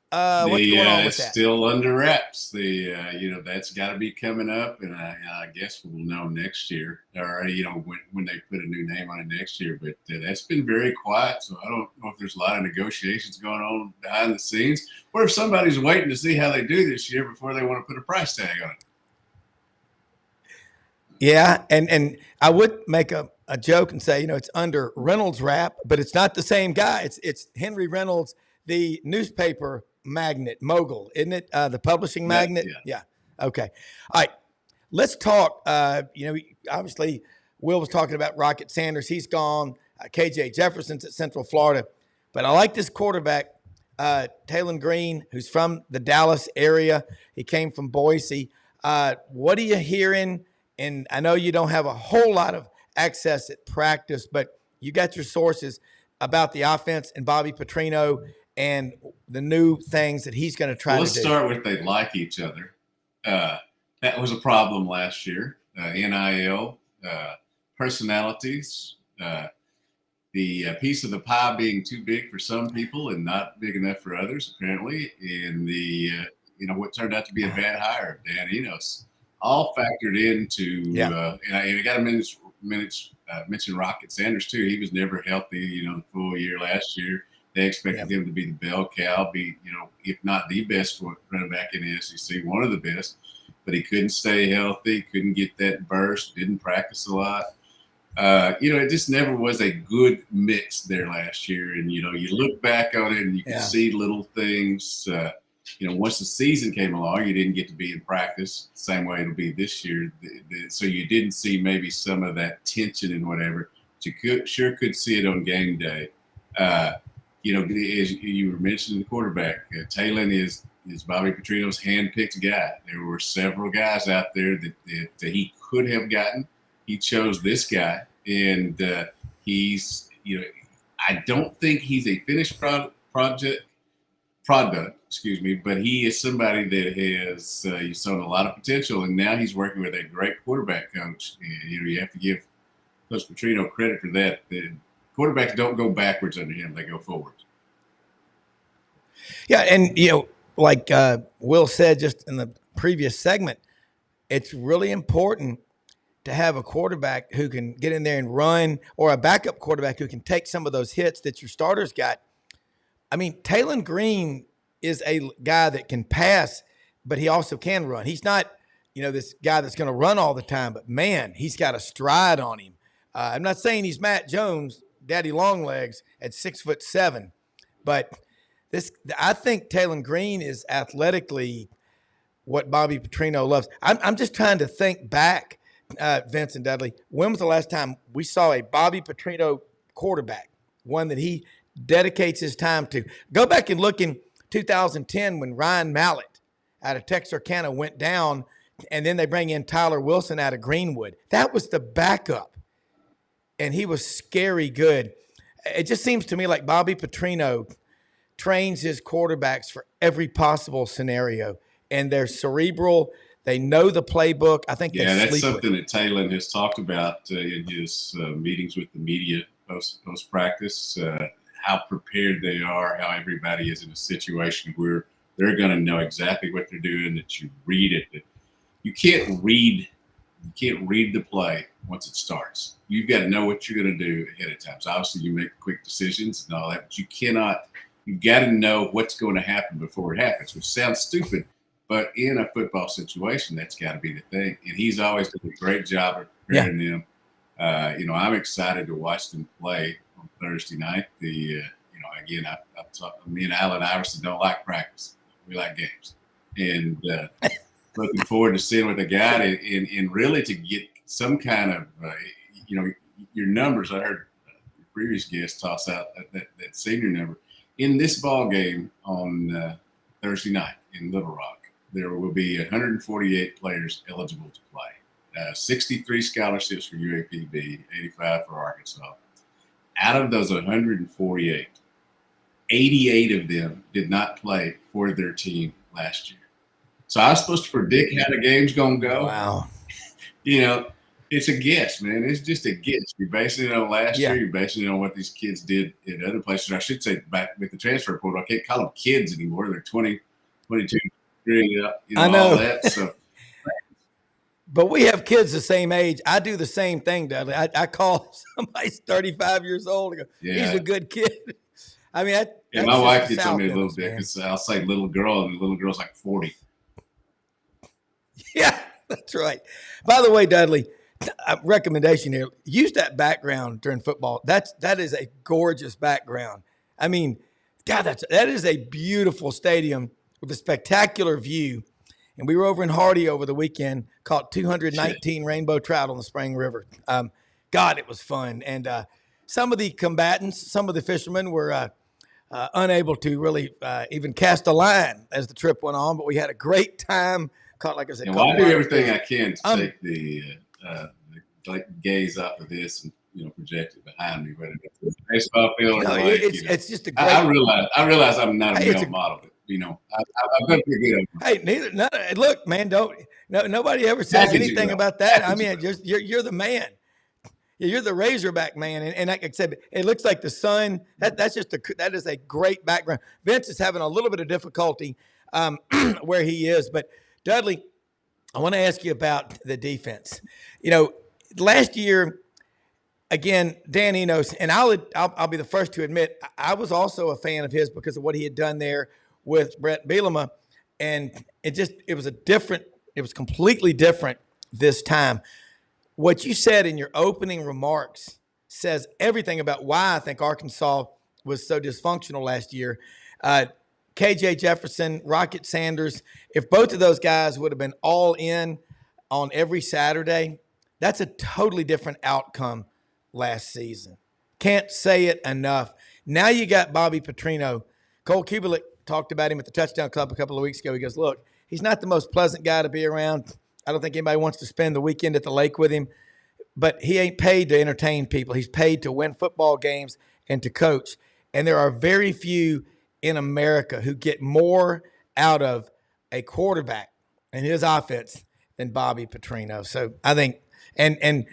what's going on with it's that? Still under wraps. That's got to be coming up, and I guess we'll know next year, or when they put a new name on it next year. But that's been very quiet, so I don't know if there's a lot of negotiations going on behind the scenes, or if somebody's waiting to see how they do this year before they want to put a price tag on it. Yeah, and I would make a joke and say, it's under Reynolds wrap, but it's not the same guy. It's Henry Reynolds, the newspaper magnate mogul, isn't it? The publishing magnate. Yeah. Okay. All right. Let's talk. Obviously, Will was talking about Rocket Sanders. He's gone. KJ Jefferson's at Central Florida, but I like this quarterback, Talon Green, who's from the Dallas area. He came from Boise. What are you hearing? And I know you don't have a whole lot of access at practice, but you got your sources about the offense and Bobby Petrino and the new things that he's going to try to do. Let's start with they like each other. That was a problem last year. NIL, personalities, the piece of the pie being too big for some people and not big enough for others, apparently. And what turned out to be a bad hire, Dan Enos, all factored into. And I got to mention Rocket Sanders too. He was never healthy, the full year last year. They expected him to be the bell cow, if not the best running back in the SEC, one of the best. But he couldn't stay healthy, couldn't get that burst, didn't practice a lot. It just never was a good mix there last year. And, you look back on it and you can see little things. Once the season came along, you didn't get to be in practice the same way it'll be this year. So you didn't see maybe some of that tension and whatever. But you could see it on game day. As you were mentioning, the quarterback, Talon is Bobby Petrino's handpicked guy. There were several guys out there that he could have gotten. He chose this guy, and he's, I don't think he's a finished product, but he is somebody that has shown a lot of potential, and now he's working with a great quarterback coach. And, you have to give Coach Petrino credit for that. The quarterbacks don't go backwards under him; they go forwards. Yeah, and like Will said just in the previous segment, it's really important to have a quarterback who can get in there and run, or a backup quarterback who can take some of those hits that your starters got. I mean, Talon Green is a guy that can pass, but he also can run. He's not, this guy that's going to run all the time, but man, he's got a stride on him. I'm not saying he's Matt Jones, Daddy Longlegs at 6'7", but I think Talon Green is athletically what Bobby Petrino loves. I'm just trying to think back, Vince and Dudley. When was the last time we saw a Bobby Petrino quarterback, one that he dedicates his time to? Go back and look in 2010 when Ryan Mallett out of Texarkana went down, and then they bring in Tyler Wilson out of Greenwood. That was the backup, and he was scary good. It just seems to me like Bobby Petrino trains his quarterbacks for every possible scenario, and they're cerebral. They know the playbook. I think that's something that Talon has talked about in his meetings with the media post practice. How prepared they are, how everybody is in a situation where they're going to know exactly what they're doing, that you read it. That you can't read the play once it starts. You've got to know what you're going to do ahead of time. So obviously you make quick decisions and all that, but you've got to know what's going to happen before it happens, which sounds stupid, but in a football situation, that's got to be the thing. And he's always done a great job of preparing them. I'm excited to watch them play on Thursday night. Me and Allen Iverson don't like practice. We like games. And looking forward to seeing what they got and really to get some kind of, your numbers. I heard the previous guest toss out that senior number. In this ball game on Thursday night in Little Rock, there will be 148 players eligible to play. 63 scholarships for UAPB, 85 for Arkansas. Out of those 148, 88 of them did not play for their team last year. So I was supposed to predict how the game's going to go. Wow. It's a guess, man. It's just a guess. You're basing it on last year. You're basing it on what these kids did in other places. I should say back with the transfer portal, I can't call them kids anymore. They're 20, 22, 23, I know. all that. So. But we have kids the same age. I do the same thing, Dudley. I call somebody's 35 years old and go, he's a good kid. I mean, my wife gets on me a little bit because I'll say little girl, and the little girl's like 40. Yeah, that's right. By the way, Dudley, recommendation here: use that background during football. That is a gorgeous background. I mean, God, that is a beautiful stadium with a spectacular view. And we were over in Hardy over the weekend, caught 219 rainbow trout on the Spring River. God, it was fun. And some of the combatants, some of the fishermen were unable to really even cast a line as the trip went on, but we had a great time. Caught, like I said, I do everything I can to take the gaze off of this and project it behind me, whether it's a baseball field or it's just a great. I realize I'm not a male model. I've been pretty good at it. Hey, look, man, nobody ever says anything about that. I mean, you're the man. You're the Razorback man, and like I said, it looks like the sun. That is a great background. Vince is having a little bit of difficulty where he is, but Dudley, I want to ask you about the defense. Last year, again, Dan Enos, and I'll be the first to admit I was also a fan of his because of what he had done there with Brett Bielema, and it was completely different this time. What you said in your opening remarks says everything about why I think Arkansas was so dysfunctional last year. KJ Jefferson, Rocket Sanders, if both of those guys would have been all in on every Saturday, that's a totally different outcome last season. Can't say it enough. Now you got Bobby Petrino. Cole Kubelik talked about him at the Touchdown Club a couple of weeks ago. He goes, look, he's not the most pleasant guy to be around. I don't think anybody wants to spend the weekend at the lake with him. But he ain't paid to entertain people. He's paid to win football games and to coach. And there are very few in America who get more out of a quarterback and his offense than Bobby Petrino. So I think and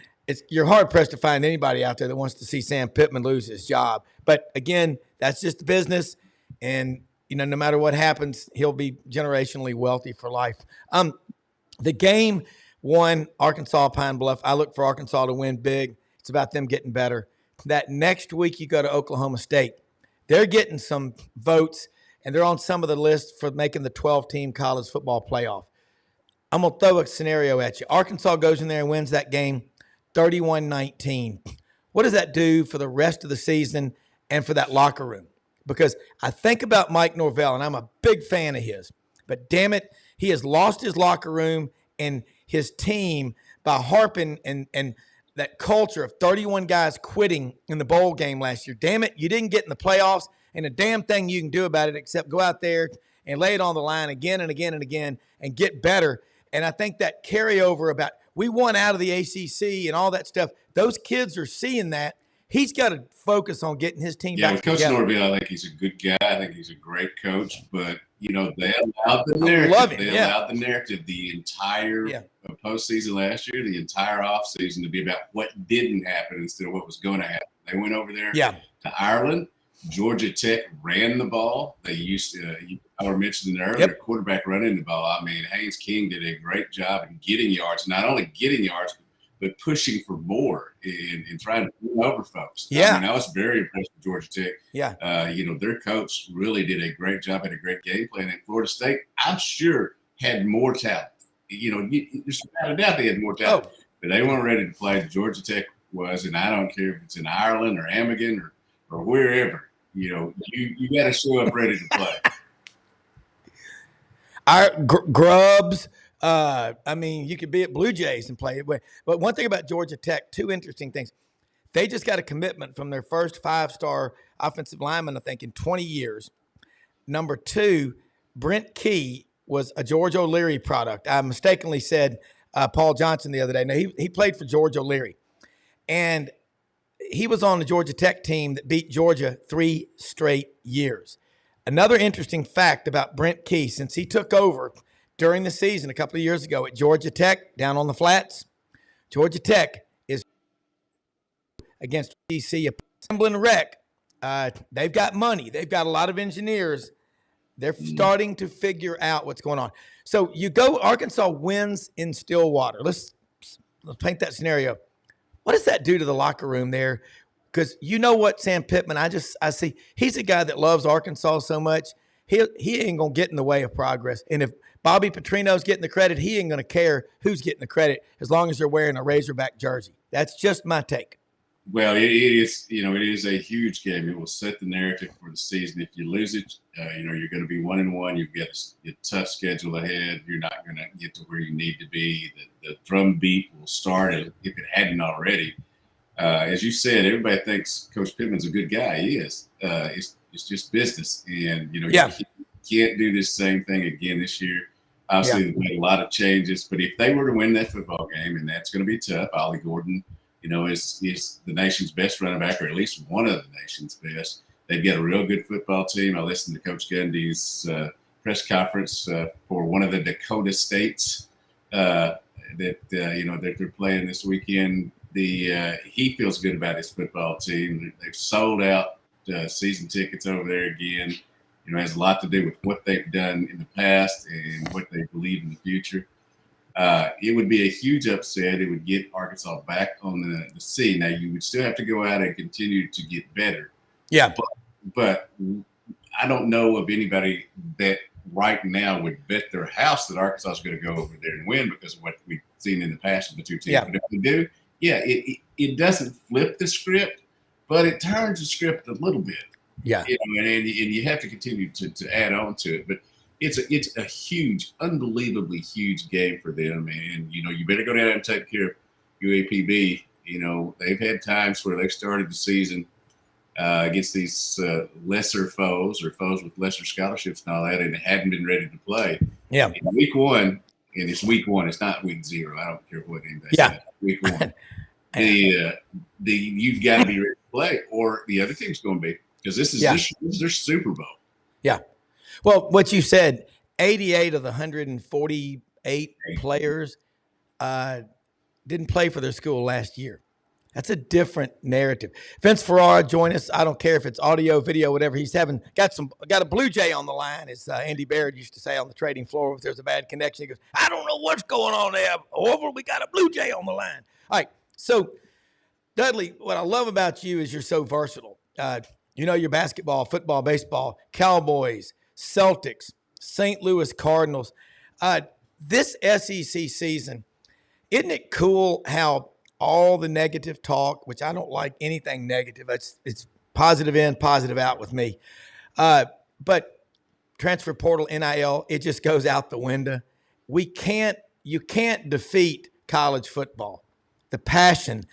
you're hard-pressed to find anybody out there that wants to see Sam Pittman lose his job. But, again, that's just the business. And, no matter what happens, he'll be generationally wealthy for life. The game won Arkansas Pine Bluff. I look for Arkansas to win big. It's about them getting better. That next week you go to Oklahoma State. They're getting some votes, and they're on some of the lists for making the 12-team college football playoff. I'm going to throw a scenario at you. Arkansas goes in there and wins that game 31-19. What does that do for the rest of the season and for that locker room? Because I think about Mike Norvell, and I'm a big fan of his. But, damn it, he has lost his locker room and his team by harping and that culture of 31 guys quitting in the bowl game last year. Damn it, you didn't get in the playoffs, and a damn thing you can do about it except go out there and lay it on the line again and again and again and get better. And I think that carryover about we won out of the ACC and all that stuff, those kids are seeing that. He's got to focus on getting his team back together. Coach Norvell, I think he's a good guy. I think he's a great coach. But, they allowed the narrative. They allowed the narrative the entire postseason last year, the entire offseason to be about what didn't happen instead of what was going to happen. They went over there to Ireland. Georgia Tech ran the ball. They used to, I mentioned earlier, quarterback running the ball. I mean, Haynes King did a great job in getting yards, not only getting yards, but pushing for more and trying to win over folks. I mean, I was very impressed with Georgia Tech. Their coach really did a great job, had a great game plan. And Florida State, I'm sure, had more talent. There's no doubt they had more talent. But they weren't ready to play. Georgia Tech was, and I don't care if it's in Ireland or Amigan or wherever. You got to show up ready to play. Our Grubs. You could be at Blue Jays and play it. But one thing about Georgia Tech, two interesting things. They just got a commitment from their first 5-star offensive lineman, I think, in 20 years. Number two, Brent Key was a George O'Leary product. I mistakenly said Paul Johnson the other day. No, he played for George O'Leary. And he was on the Georgia Tech team that beat Georgia 3 straight years. Another interesting fact about Brent Key, since he took over during the season a couple of years ago at Georgia Tech down on the flats, Georgia Tech is against DC, Assembling Rec. They've got money. They've got a lot of engineers. They're starting to figure out what's going on. So you go, Arkansas wins in Stillwater. Let's paint that scenario. What does that do to the locker room there? Because you know what, Sam Pittman, I see he's a guy that loves Arkansas so much. He ain't gonna get in the way of progress. And if Bobby Petrino's getting the credit, he ain't gonna care who's getting the credit as long as they're wearing a Razorback jersey. That's just my take. Well, it is, it is a huge game. It will set the narrative for the season. If you lose it, you're going to be 1-1. You've got a tough schedule ahead. You're not going to get to where you need to be. The drum beat will start if it hadn't already. As you said, everybody thinks Coach Pittman's a good guy. He is. It's just business, and you can't do this same thing again this year. Obviously, they've made a lot of changes, but if they were to win that football game, and that's going to be tough, Ollie Gordon, is the nation's best running back, or at least one of the nation's best. They've got a real good football team. I listened to Coach Gundy's press conference for one of the Dakota states that they're playing this weekend. He feels good about his football team. They've sold out season tickets over there again. It has a lot to do with what they've done in the past and what they believe in the future. It would be a huge upset. It would get Arkansas back on the scene. Now, you would still have to go out and continue to get better. Yeah. But I don't know of anybody that right now would bet their house that Arkansas is going to go over there and win because of what we've seen in the past of the two teams. Yeah. But if we do, it doesn't flip the script, but it turns the script a little bit. Yeah. And you have to continue to add on to it. But it's a huge, unbelievably huge game for them. And, you better go down and take care of UAPB. They've had times where they've started the season against these lesser foes or foes with lesser scholarships and all that, and hadn't been ready to play. Yeah. In week one, and it's week one. It's not week 0. I don't care what anybody says. Week one. You've got to be ready to play, or the other team's going to be, because this is their Super Bowl. Yeah. Well, what you said, 88 of the 148 players didn't play for their school last year. That's a different narrative. Vince Ferrara, join us. I don't care if it's audio, video, whatever. He's got a Blue Jay on the line, as Andy Baird used to say on the trading floor if there's a bad connection. He goes, I don't know what's going on there. However, we got a Blue Jay on the line. All right. So, Dudley, what I love about you is you're so versatile. Your basketball, football, baseball, Cowboys, Celtics, St. Louis Cardinals. This SEC season, isn't it cool how all the negative talk, which I don't like anything negative. It's positive in, positive out with me. But transfer portal, NIL, it just goes out the window. You can't defeat college football. The passion.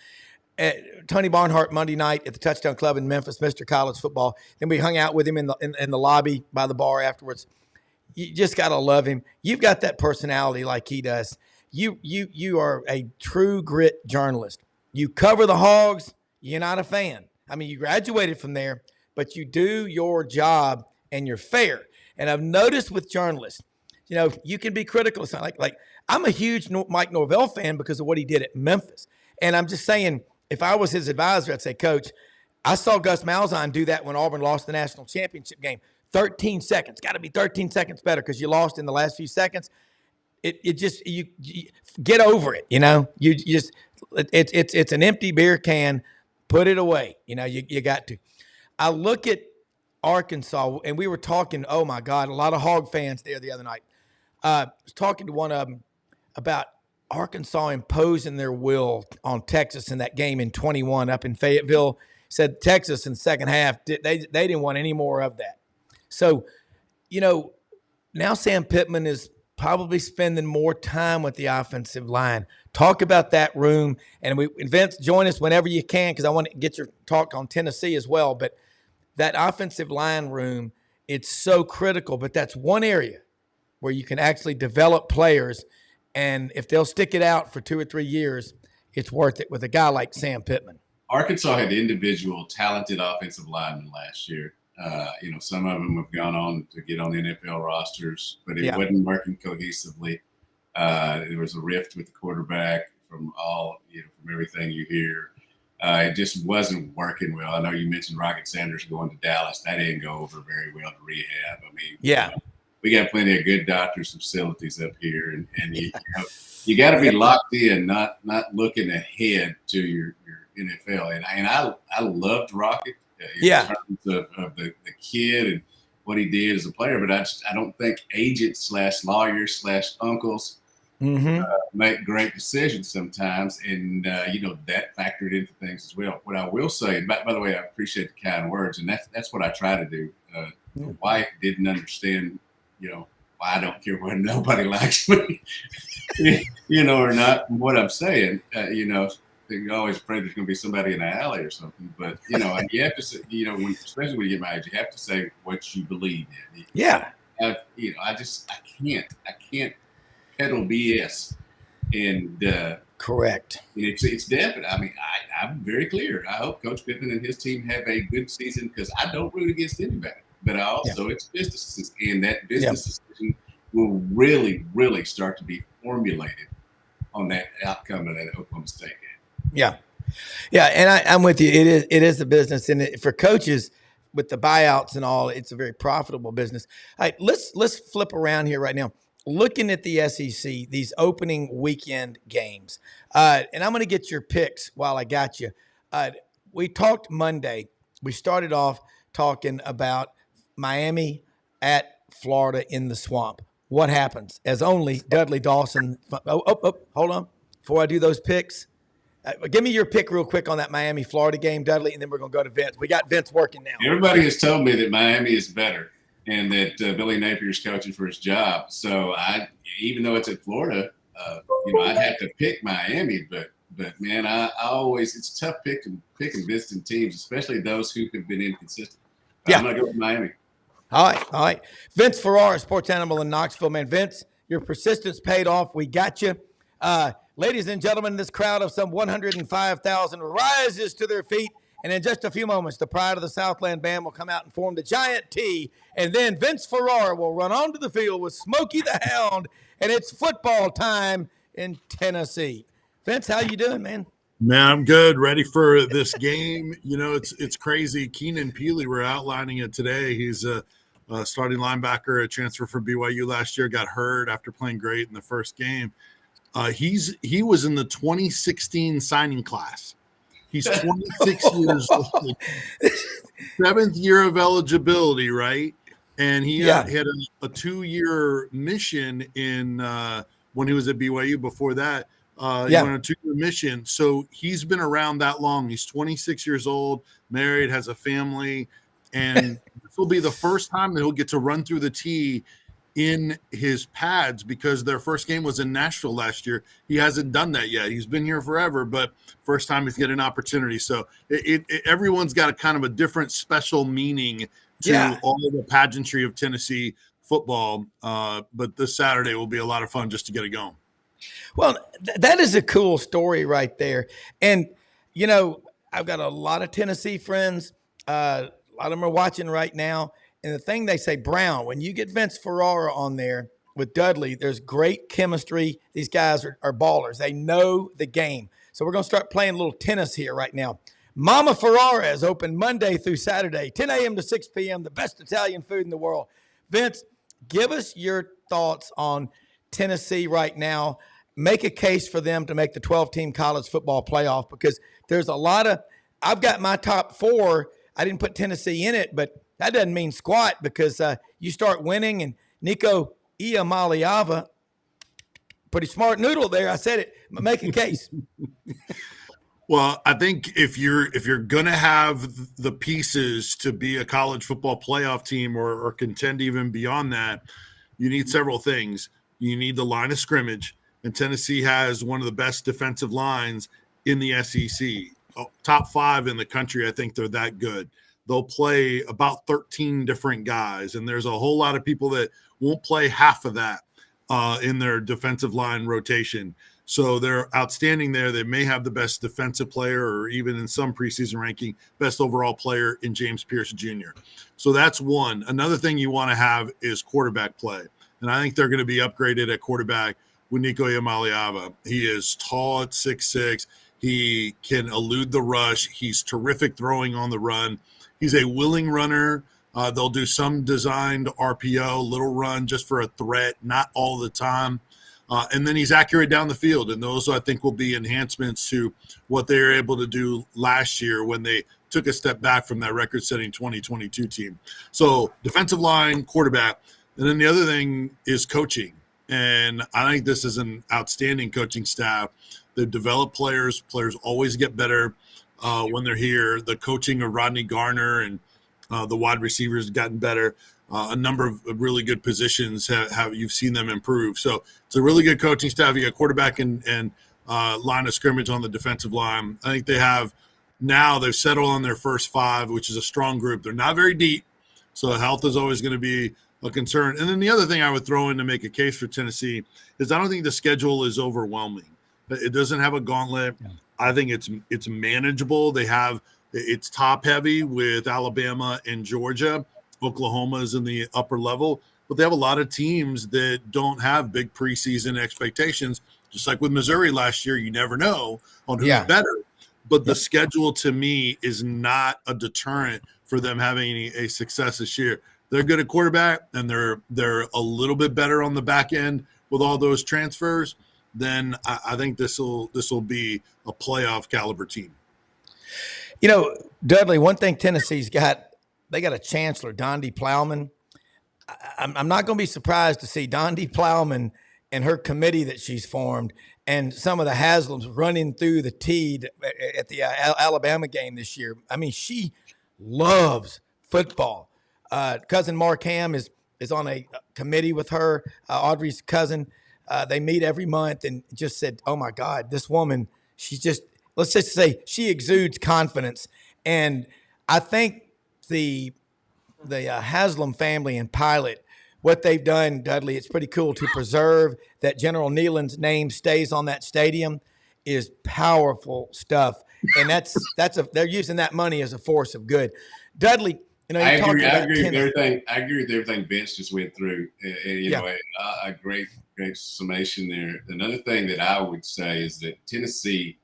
Tony Barnhart Monday night at the Touchdown Club in Memphis, Mr. College Football. Then we hung out with him in the lobby by the bar afterwards. You just got to love him. You've got that personality like he does. You are a true grit journalist. You cover the Hogs. You're not a fan. I mean, you graduated from there, but you do your job and you're fair. And I've noticed with journalists, you can be critical. It's not like I'm a huge Mike Norvell fan because of what he did at Memphis. And I'm just saying, if I was his advisor, I'd say, Coach, I saw Gus Malzahn do that when Auburn lost the national championship game. 13 seconds. Got to be 13 seconds better because you lost in the last few seconds. You get over it. You just it's an empty beer can. Put it away. You got to. I look at Arkansas, and we were talking. Oh my God, a lot of Hog fans there the other night. I was talking to one of them about Arkansas imposing their will on Texas in that game in 21 up in Fayetteville. Said Texas in the second half they didn't want any more of that. So, now Sam Pittman is probably spending more time with the offensive line. Talk about that room. And Vince, join us whenever you can because I want to get your talk on Tennessee as well. But that offensive line room, it's so critical. But that's one area where you can actually develop players. And if they'll stick it out for 2 or 3 years, it's worth it with a guy like Sam Pittman. Arkansas had individual talented offensive linemen last year. Some of them have gone on to get on NFL rosters, but it wasn't working cohesively. There was a rift with the quarterback from from everything you hear. It just wasn't working well. I know you mentioned Rocket Sanders going to Dallas. That didn't go over very well to rehab. I mean, we got plenty of good doctors and facilities up here, and you got to be locked in, not looking ahead to your NFL. And I loved Rocket in terms of the kid and what he did as a player, but I don't think agents / lawyers / uncles make great decisions sometimes, and that factored into things as well. What I will say, and by the way, I appreciate the kind words, and that's what I try to do. The wife didn't understand, why I don't care whether nobody likes me, or not. What I'm saying, you're always afraid there's going to be somebody in the alley or something. But you have to say, especially when you get married, you have to say what you believe in. I can't peddle BS. And correct. It's definite. I mean, I'm very clear. I hope Coach Pittman and his team have a good season because I don't root against anybody. But I also it's business, and that business decision will really, really start to be formulated on that outcome of that Oklahoma State game. Yeah, and I'm with you. It is a business, and for coaches with the buyouts and all, it's a very profitable business. All right, let's flip around here right now. Looking at the SEC, these opening weekend games, and I'm going to get your picks while I got you. We talked Monday. We started off talking about Miami at Florida in the Swamp. What happens? As only Dudley Dawson. Hold on. Before I do those picks, give me your pick real quick on that Miami-Florida game, Dudley, and then we're going to go to Vince. We got Vince working now. Everybody has told me that Miami is better and that Billy Napier's coaching for his job. So even though it's at Florida, I'd have to pick Miami. But man, I always, it's tough picking visiting teams, especially those who have been inconsistent. I'm going to go with Miami. All right. Vince Ferrara, Sports Animal in Knoxville. Man, Vince, your persistence paid off. We got you. Ladies and gentlemen, this crowd of some 105,000 rises to their feet. And in just a few moments, the Pride of the Southland Band will come out and form the giant T. And then Vince Ferrara will run onto the field with Smokey the Hound. And it's football time in Tennessee. Vince, how you doing, man? Man, I'm good. Ready for this game. It's crazy. Keenan Peely, we're outlining it today. He's a starting linebacker, a transfer from BYU last year, got hurt after playing great in the first game. He was in the 2016 signing class. He's 26 years old, 7th year of eligibility, right? And he had a 2-year mission in when he was at BYU. Before that, he went on a 2-year mission. So he's been around that long. He's 26 years old, married, has a family, and this will be the first time that he'll get to run through the tee in his pads because their first game was in Nashville last year. He hasn't done that yet. He's been here forever, but first time he's getting an opportunity. So everyone's got a kind of a different special meaning to all of the pageantry of Tennessee football. But this Saturday will be a lot of fun just to get it going. Well, that is a cool story right there. And, I've got a lot of Tennessee friends. A lot of them are watching right now. And the thing they say, Brown, when you get Vince Ferrara on there with Dudley, there's great chemistry. These guys are ballers. They know the game. So we're going to start playing a little tennis here right now. Mama Ferrara is open Monday through Saturday, 10 a.m. to 6 p.m., the best Italian food in the world. Vince, give us your thoughts on Tennessee right now. Make a case for them to make the 12-team college football playoff because there's a lot of – I've got my top 4. I didn't put Tennessee in it, but that doesn't mean squat because you start winning and Nico Iamaleava, pretty smart noodle there. I said it. Make a case. Well, I think if you're going to have the pieces to be a college football playoff team or contend even beyond that, you need several things. You need the line of scrimmage, and Tennessee has one of the best defensive lines in the SEC. Top 5 in the country, I think they're that good. They'll play about 13 different guys, and there's a whole lot of people that won't play half of that. in their defensive line rotation. So they're outstanding there. They may have the best defensive player, or even in some preseason ranking, best overall player in James Pierce Jr. So that's one. Another thing you want to have is quarterback play. And I think they're going to be upgraded at quarterback with Nico Iamaleava. He is tall at 6'6". He can elude the rush. He's terrific throwing on the run. He's a willing runner. They'll do some designed RPO, little run just for a threat, not all the time. And then he's accurate down the field. And those, I think, will be enhancements to what they were able to do last year when they took a step back from that record-setting 2022 team. So defensive line, quarterback. And then the other thing is coaching. And I think this is an outstanding coaching staff. They've developed players. Players always get better when they're here. The coaching of Rodney Garner and the wide receivers have gotten better. A number of really good positions have you've seen them improve. So it's a really good coaching staff. You got quarterback and line of scrimmage on the defensive line. I think they've settled on their first five, which is a strong group. They're not very deep, so health is always going to be a concern. And then the other thing I would throw in to make a case for Tennessee is I don't think the schedule is overwhelming. It doesn't have a gauntlet. Yeah. I think it's manageable. It's top heavy with Alabama and Georgia. Oklahoma is in the upper level, but they have a lot of teams that don't have big preseason expectations. Just like with Missouri last year, you never know on who's better. But the schedule, to me, is not a deterrent for them having a success this year. They're good at quarterback, and they're a little bit better on the back end with all those transfers. Then I think this will be a playoff caliber team. You know, Dudley, one thing Tennessee's got, they got a chancellor, Dondi Plowman. I'm not going to be surprised to see Dondi Plowman and her committee that she's formed and some of the Haslams running through the tee at the Alabama game this year. I mean, she loves football. Cousin Mark Ham is on a committee with her, Audrey's cousin. They meet every month and just said, oh, my God, this woman, let's just say she exudes confidence. And I think the Haslam family and Pilot, what they've done, Dudley, it's pretty cool to preserve that General Neyland's name stays on that stadium is powerful stuff. And they're using that money as a force of good. Dudley, you know, I agree with everything. I agree with everything Vince just went through. A great summation there. Another thing that I would say is that Tennessee,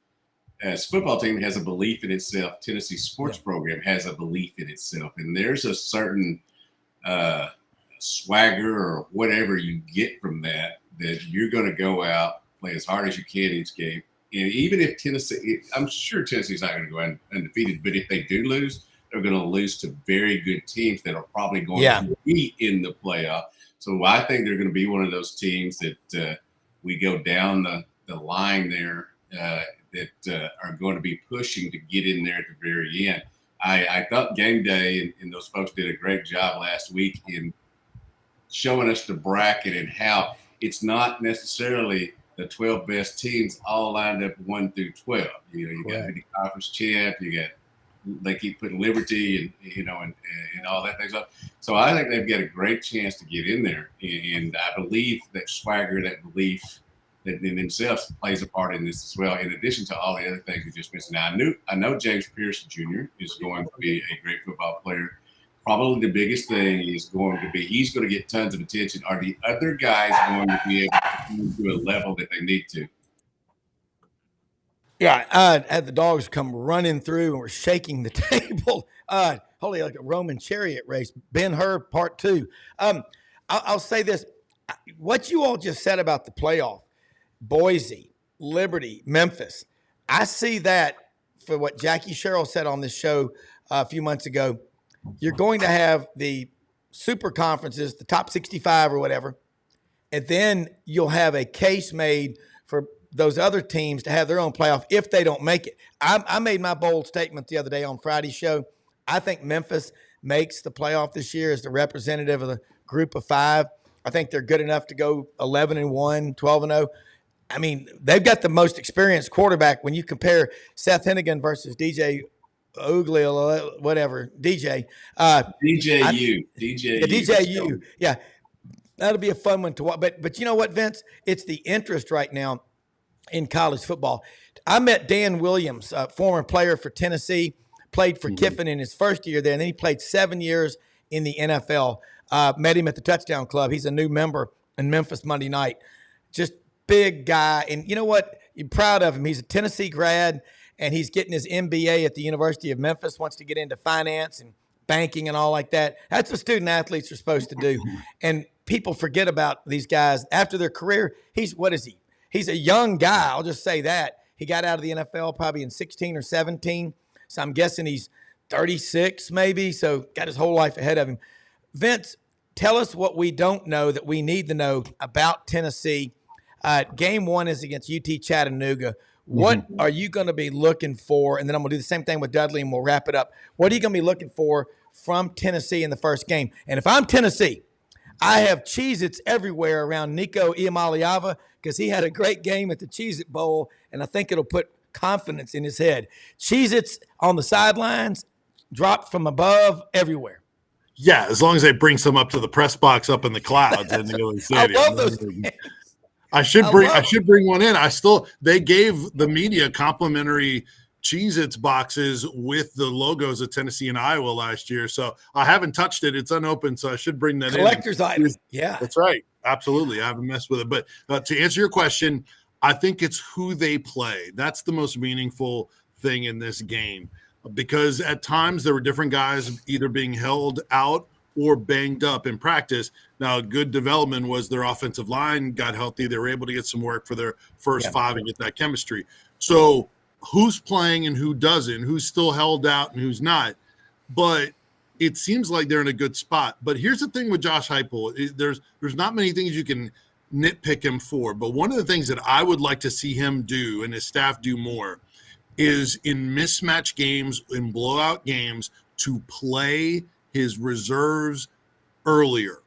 as football team, has a belief in itself. Tennessee sports program has a belief in itself, and there's a certain swagger or whatever you get from that you're going to go out, play as hard as you can each game. And even if Tennessee, I'm sure Tennessee's not going to go undefeated, but if they do lose, they're going to lose to very good teams that are probably going to be in the playoff. So I think they're going to be one of those teams that we go down the line there that are going to be pushing to get in there at the very end. I thought Game Day and those folks did a great job last week in showing us the bracket and how it's not necessarily the 12 best teams all lined up 1 through 12. You know, you got the conference champ, they keep putting Liberty and all that things up. So I think they've got a great chance to get in there, and I believe that swagger, that belief that in themselves plays a part in this as well. In addition to all the other things you just mentioned. Now I know James Pierce Jr. is going to be a great football player. Probably the biggest thing is going to be he's going to get tons of attention. Are the other guys going to be able to move to a level that they need to? Yeah, I had the dogs come running through and were shaking the table. Holy, like a Roman chariot race. Ben-Hur Part 2. I'll say this. What you all just said about the playoff, Boise, Liberty, Memphis, I see that for what Jackie Sherrill said on this show a few months ago. You're going to have the super conferences, the top 65 or whatever, and then you'll have a case made for those other teams to have their own playoff if they don't make it. I made my bold statement the other day on Friday's show. I think Memphis makes the playoff this year as the representative of the group of 5. I think they're good enough to go 11-1, 12-0. I mean, they've got the most experienced quarterback when you compare Seth Hennigan versus DJ DJU. DJU. DJU. Yeah. That'll be a fun one to watch. But you know what, Vince? It's the interest right now in college football. I met Dan Williams, a former player for Tennessee, played for Kiffin in his first year there, and then he played 7 years in the NFL. Met him at the Touchdown Club. He's a new member in Memphis Monday night. Just big guy. And you know what? You're proud of him. He's a Tennessee grad, and he's getting his MBA at the University of Memphis, wants to get into finance and banking and all like that. That's what student athletes are supposed to do. And people forget about these guys after their career. What is he? He's a young guy. I'll just say that. He got out of the NFL probably in 16 or 17. So I'm guessing he's 36 maybe. So got his whole life ahead of him. Vince, tell us what we don't know that we need to know about Tennessee. Game 1 is against UT Chattanooga. What are you going to be looking for? And then I'm going to do the same thing with Dudley, and we'll wrap it up. What are you going to be looking for from Tennessee in the first game? And if I'm Tennessee, I have Cheez-Its everywhere around Nico Iamaleava because he had a great game at the Cheez-It Bowl, and I think it'll put confidence in his head. Cheez-Its on the sidelines, dropped from above, everywhere. Yeah, as long as they bring some up to the press box up in the clouds in the Oakland Stadium. I love those games. I should bring one in. They gave the media complimentary Cheez-Its boxes with the logos of Tennessee and Iowa last year. So I haven't touched it. It's unopened, so I should bring that Collector's in. item. Yeah. That's right. Absolutely. I haven't messed with it. But to answer your question, I think it's who they play. That's the most meaningful thing in this game, because at times there were different guys either being held out or banged up in practice. Now, good development was their offensive line got healthy. They were able to get some work for their first five and get that chemistry. So who's playing and who doesn't, who's still held out and who's not. But it seems like they're in a good spot. But here's the thing with Josh Heupel. There's not many things you can nitpick him for. But one of the things that I would like to see him do and his staff do more is in mismatch games, in blowout games, to play his reserves earlier.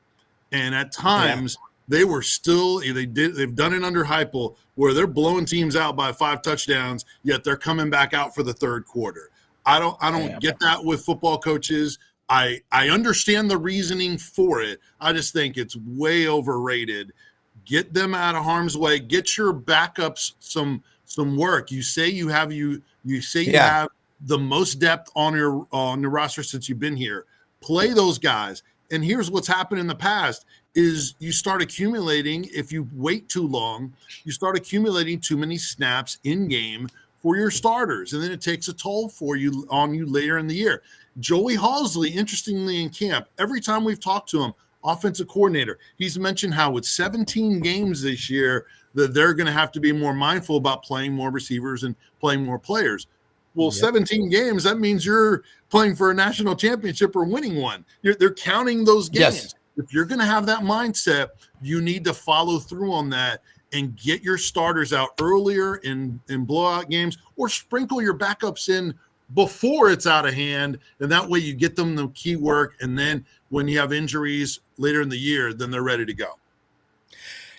And at times they've done it under Heupel where they're blowing teams out by 5 touchdowns, yet they're coming back out for the third quarter. I don't get that with football coaches. I understand the reasoning for it. I just think it's way overrated. Get them out of harm's way. Get your backups some work. You say you have you have the most depth on the roster since you've been here. Play those guys. And here's what's happened in the past is you start accumulating, if you wait too long, you start accumulating too many snaps in game for your starters. And then it takes a toll on you later in the year. Joey Halsley, interestingly, in camp, every time we've talked to him, offensive coordinator, he's mentioned how with 17 games this year that they're going to have to be more mindful about playing more receivers and playing more players. Well, 17 games, that means you're playing for a national championship or winning one. They're counting those games. Yes. If you're going to have that mindset, you need to follow through on that and get your starters out earlier in blowout games, or sprinkle your backups in before it's out of hand. And that way you get them the key work. And then when you have injuries later in the year, then they're ready to go.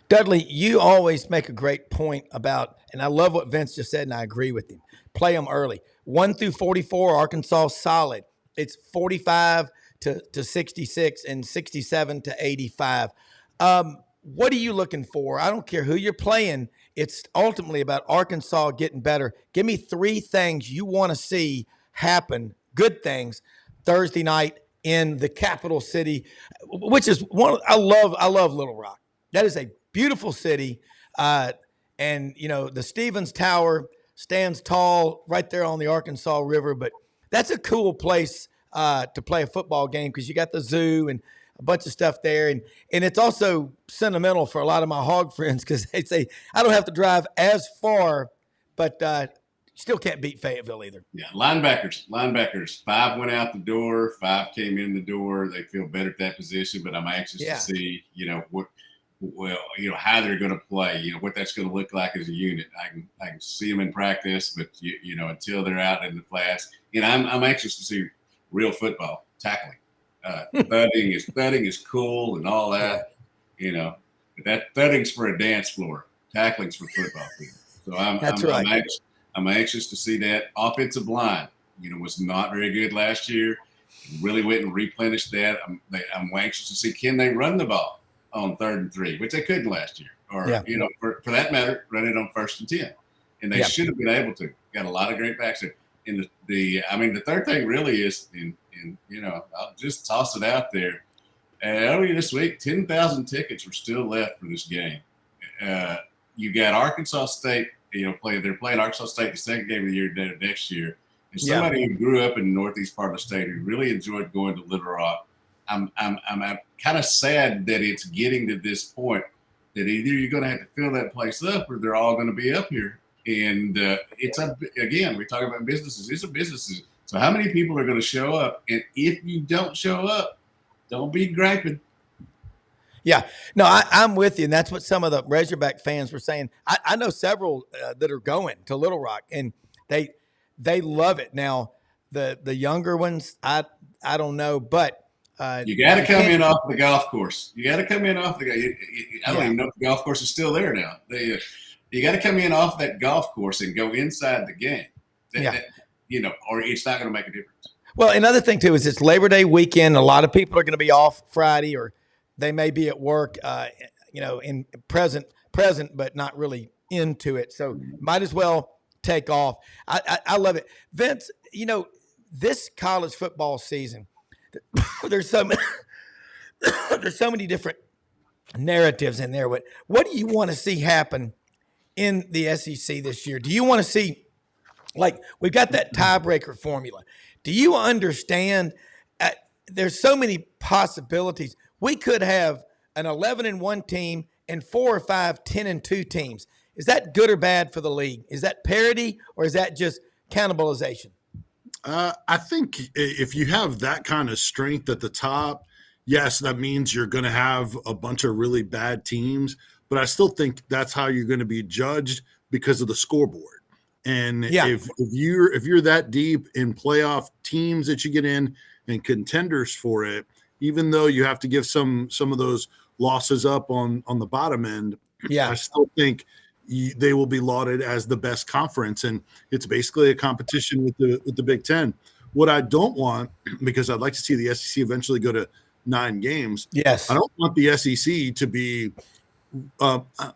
Dudley, you always make a great point about, and I love what Vince just said, and I agree with him. Play them early. 1 through 44, Arkansas solid. It's 45 to 66 and 67 to 85. What are you looking for? I don't care who you're playing. It's ultimately about Arkansas getting better. Give me 3 things you want to see happen, good things, Thursday night in the capital city, which is I love Little Rock. That is a beautiful city. And, the Stevens Tower stands tall right there on the Arkansas River, but that's a cool place to play a football game because you got the zoo and a bunch of stuff there. And it's also sentimental for a lot of my Hog friends because they say I don't have to drive as far, but still can't beat Fayetteville either. Yeah, linebackers. 5 went out the door, 5 came in the door. They feel better at that position, but I'm anxious to see, how they're going to play, what that's going to look like as a unit. I can see them in practice, but until they're out in the flats, I'm anxious to see real football tackling. Thudding is cool and all that, but that thudding's for a dance floor. Tackling's for football field. So I'm anxious to see that. Offensive line, was not very good last year. Really went and replenished that. I'm anxious to see, can they run the ball? on 3rd and 3, which they couldn't last year, or for that matter, run it on 1st and 10, and they should have been able to. Got a lot of great backs there. And the third thing really is, I'll just toss it out there. Earlier this week, 10,000 tickets were still left for this game. You got Arkansas State. They're playing Arkansas State the second game of the year next year. And somebody who grew up in the northeast part of the state who really enjoyed going to Little Rock. I'm kind of sad that it's getting to this point that either you're going to have to fill that place up or they're all going to be up here. And again, we talk about businesses. These are businesses. So how many people are going to show up? And if you don't show up, don't be griping. Yeah, no, I'm with you. And that's what some of the Razorback fans were saying. I know several that are going to Little Rock, and they love it. Now, the younger ones, I don't know, but you got to come in off the golf course. You got to come in off the. I don't even know if the golf course is still there now. You got to come in off that golf course and go inside the game. Or it's not going to make a difference. Well, another thing too is it's Labor Day weekend. A lot of people are going to be off Friday, or they may be at work. In present, but not really into it. So might as well take off. I love it, Vince. This college football season, there's so many different narratives in there. What do you want to see happen in the SEC this year? Do you want to see, we've got that tiebreaker formula? Do you understand? There's so many possibilities. We could have an 11-1 team and 4 or 5 10-2 teams. Is that good or bad for the league? Is that parity or is that just cannibalization? I think if you have that kind of strength at the top, yes, that means you're going to have a bunch of really bad teams. But I still think that's how you're going to be judged because of the scoreboard. And if you're that deep in playoff teams that you get in and contenders for it, even though you have to give some of those losses up on the bottom end, I still think they will be lauded as the best conference. And it's basically a competition with the Big Ten. What I don't want, because I'd like to see the SEC eventually go to 9 games. Yes, I don't want the SEC to be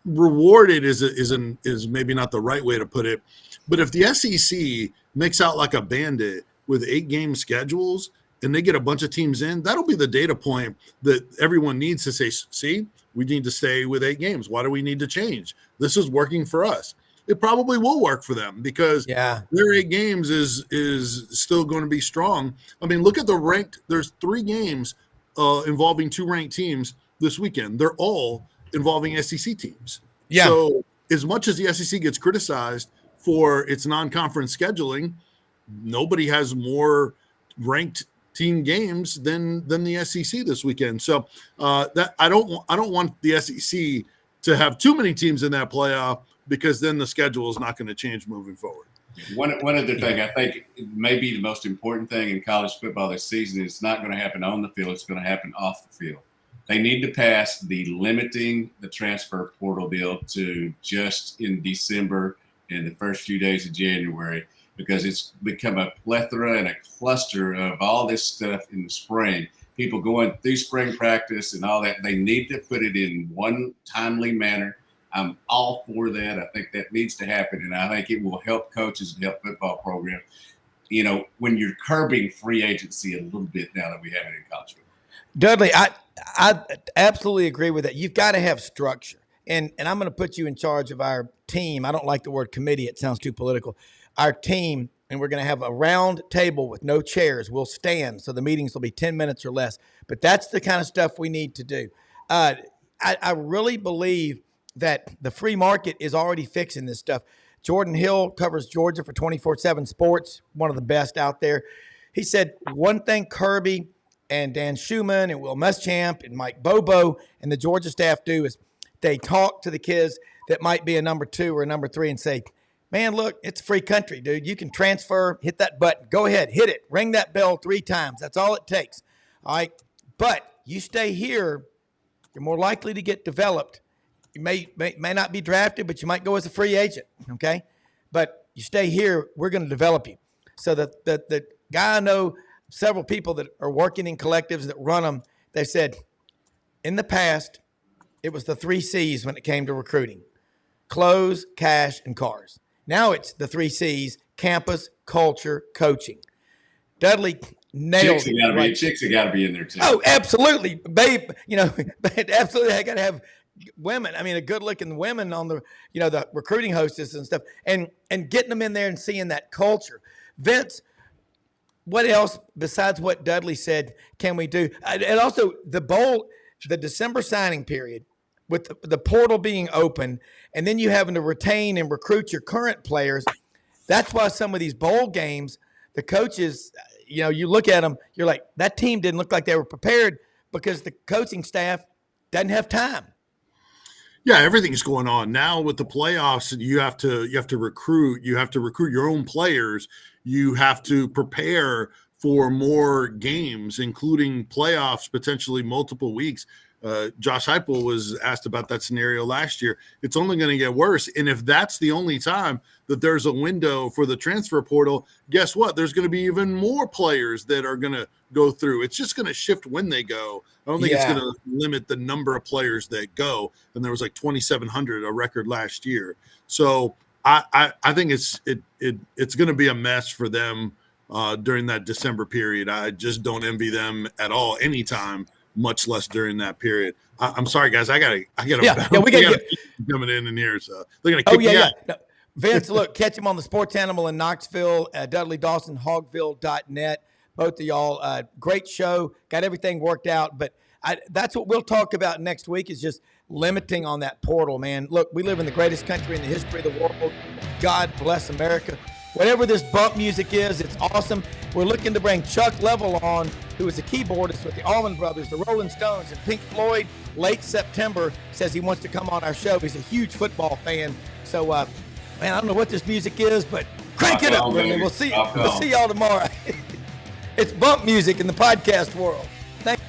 rewarded is maybe not the right way to put it, but if the SEC makes out like a bandit with 8-game schedules and they get a bunch of teams in, that'll be the data point that everyone needs to say, see, we need to stay with 8 games. Why do we need to change? This is working for us. It probably will work for them because their 8 games is still going to be strong. I mean, look at the ranked. There's 3 games involving 2 ranked teams this weekend. They're all involving SEC teams. Yeah. So as much as the SEC gets criticized for its non-conference scheduling, nobody has more ranked team games than the SEC this weekend. So that I don't want the SEC to have too many teams in that playoff because then the schedule is not going to change moving forward. One other thing, I think maybe the most important thing in college football this season is not going to happen on the field. It's going to happen off the field. They need to pass the limiting the transfer portal bill to just in December and the first few days of January, because it's become a plethora and a cluster of all this stuff in the spring. People going through spring practice and all that. They need to put it in one timely manner. I'm all for that. I think that needs to happen, and I think it will help coaches and help football programs. When you're curbing free agency a little bit now that we have it in college football. Dudley, I absolutely agree with that. You've got to have structure. And I'm going to put you in charge of our team. I don't like the word committee. It sounds too political. Our team, and we're going to have a round table with no chairs. We'll stand, so the meetings will be 10 minutes or less. But that's the kind of stuff we need to do. I really believe that the free market is already fixing this stuff. Jordan Hill covers Georgia for 24/7 Sports, one of the best out there. He said one thing Kirby and Dan Schumann and Will Muschamp and Mike Bobo and the Georgia staff do is they talk to the kids that might be a number 2 or a number 3 and say, man, look, it's a free country, dude. You can transfer, hit that button. Go ahead, hit it. Ring that bell 3 times. That's all it takes. All right? But you stay here, you're more likely to get developed. You may not be drafted, but you might go as a free agent, okay? But you stay here, we're going to develop you. So the guy I know, several people that are working in collectives that run them, they said, in the past, it was the 3 C's when it came to recruiting: clothes, cash, and cars. Now it's the 3 C's: campus, culture, coaching. Dudley nailed it. Right? Chicks have got to be in there too. Oh, absolutely, babe. Absolutely. I got to have women. I mean, a good-looking women on the, the recruiting hostess and stuff, and getting them in there and seeing that culture. Vince, what else besides what Dudley said can we do? And also the December signing period, with the portal being open, and then you having to retain and recruit your current players. That's why some of these bowl games, the coaches, you look at them, you're like, that team didn't look like they were prepared, because the coaching staff doesn't have time. Yeah, everything's going on now with the playoffs. You have to recruit. You have to recruit your own players. You have to prepare for more games, including playoffs, potentially multiple weeks. Josh Heupel was asked about that scenario last year. It's only going to get worse. And if that's the only time that there's a window for the transfer portal, guess what? There's going to be even more players that are going to go through. It's just going to shift when they go. I don't think it's going to limit the number of players that go. And there was like 2,700, a record last year. So I think it's going to be a mess for them during that December period. I just don't envy them at all anytime, much less during that period. I'm sorry, guys. I gotta. We gotta get coming in here, so they're gonna kick me out. No, Vince, look, catch him on the Sports Animal in Knoxville. Dudley Dawson, Hogville.net. Both of y'all, great show. Got everything worked out, but that's what we'll talk about next week. Is just limiting on that portal, man. Look, we live in the greatest country in the history of the world. God bless America. Whatever this bump music is, it's awesome. We're looking to bring Chuck Level on, who is a keyboardist with the Allman Brothers, the Rolling Stones, and Pink Floyd. Late September, says he wants to come on our show. He's a huge football fan. So, man, I don't know what this music is, but crank it up, man. We'll see y'all tomorrow. It's bump music in the podcast world. Thank you.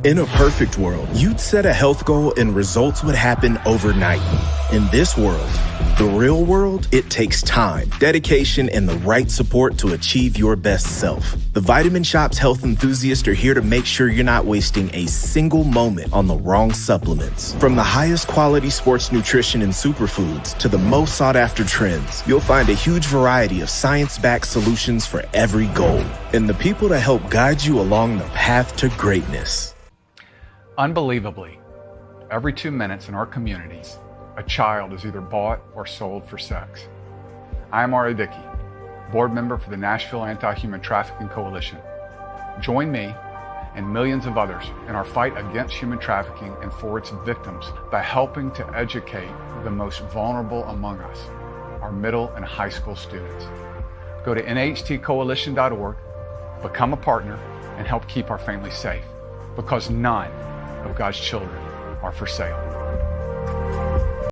In a perfect world, you'd set a health goal and results would happen overnight. In this world, the real world, it takes time, dedication, and the right support to achieve your best self. The Vitamin Shop's health enthusiasts are here to make sure you're not wasting a single moment on the wrong supplements. From the highest quality sports nutrition and superfoods to the most sought after trends, you'll find a huge variety of science-backed solutions for every goal, and the people to help guide you along the path to greatness. Unbelievably, every 2 minutes in our communities, a child is either bought or sold for sex. I am Ari Dickey, board member for the Nashville Anti-Human Trafficking Coalition. Join me and millions of others in our fight against human trafficking and for its victims by helping to educate the most vulnerable among us, our middle and high school students. Go to nhtcoalition.org, become a partner, and help keep our families safe, because none of God's children are for sale.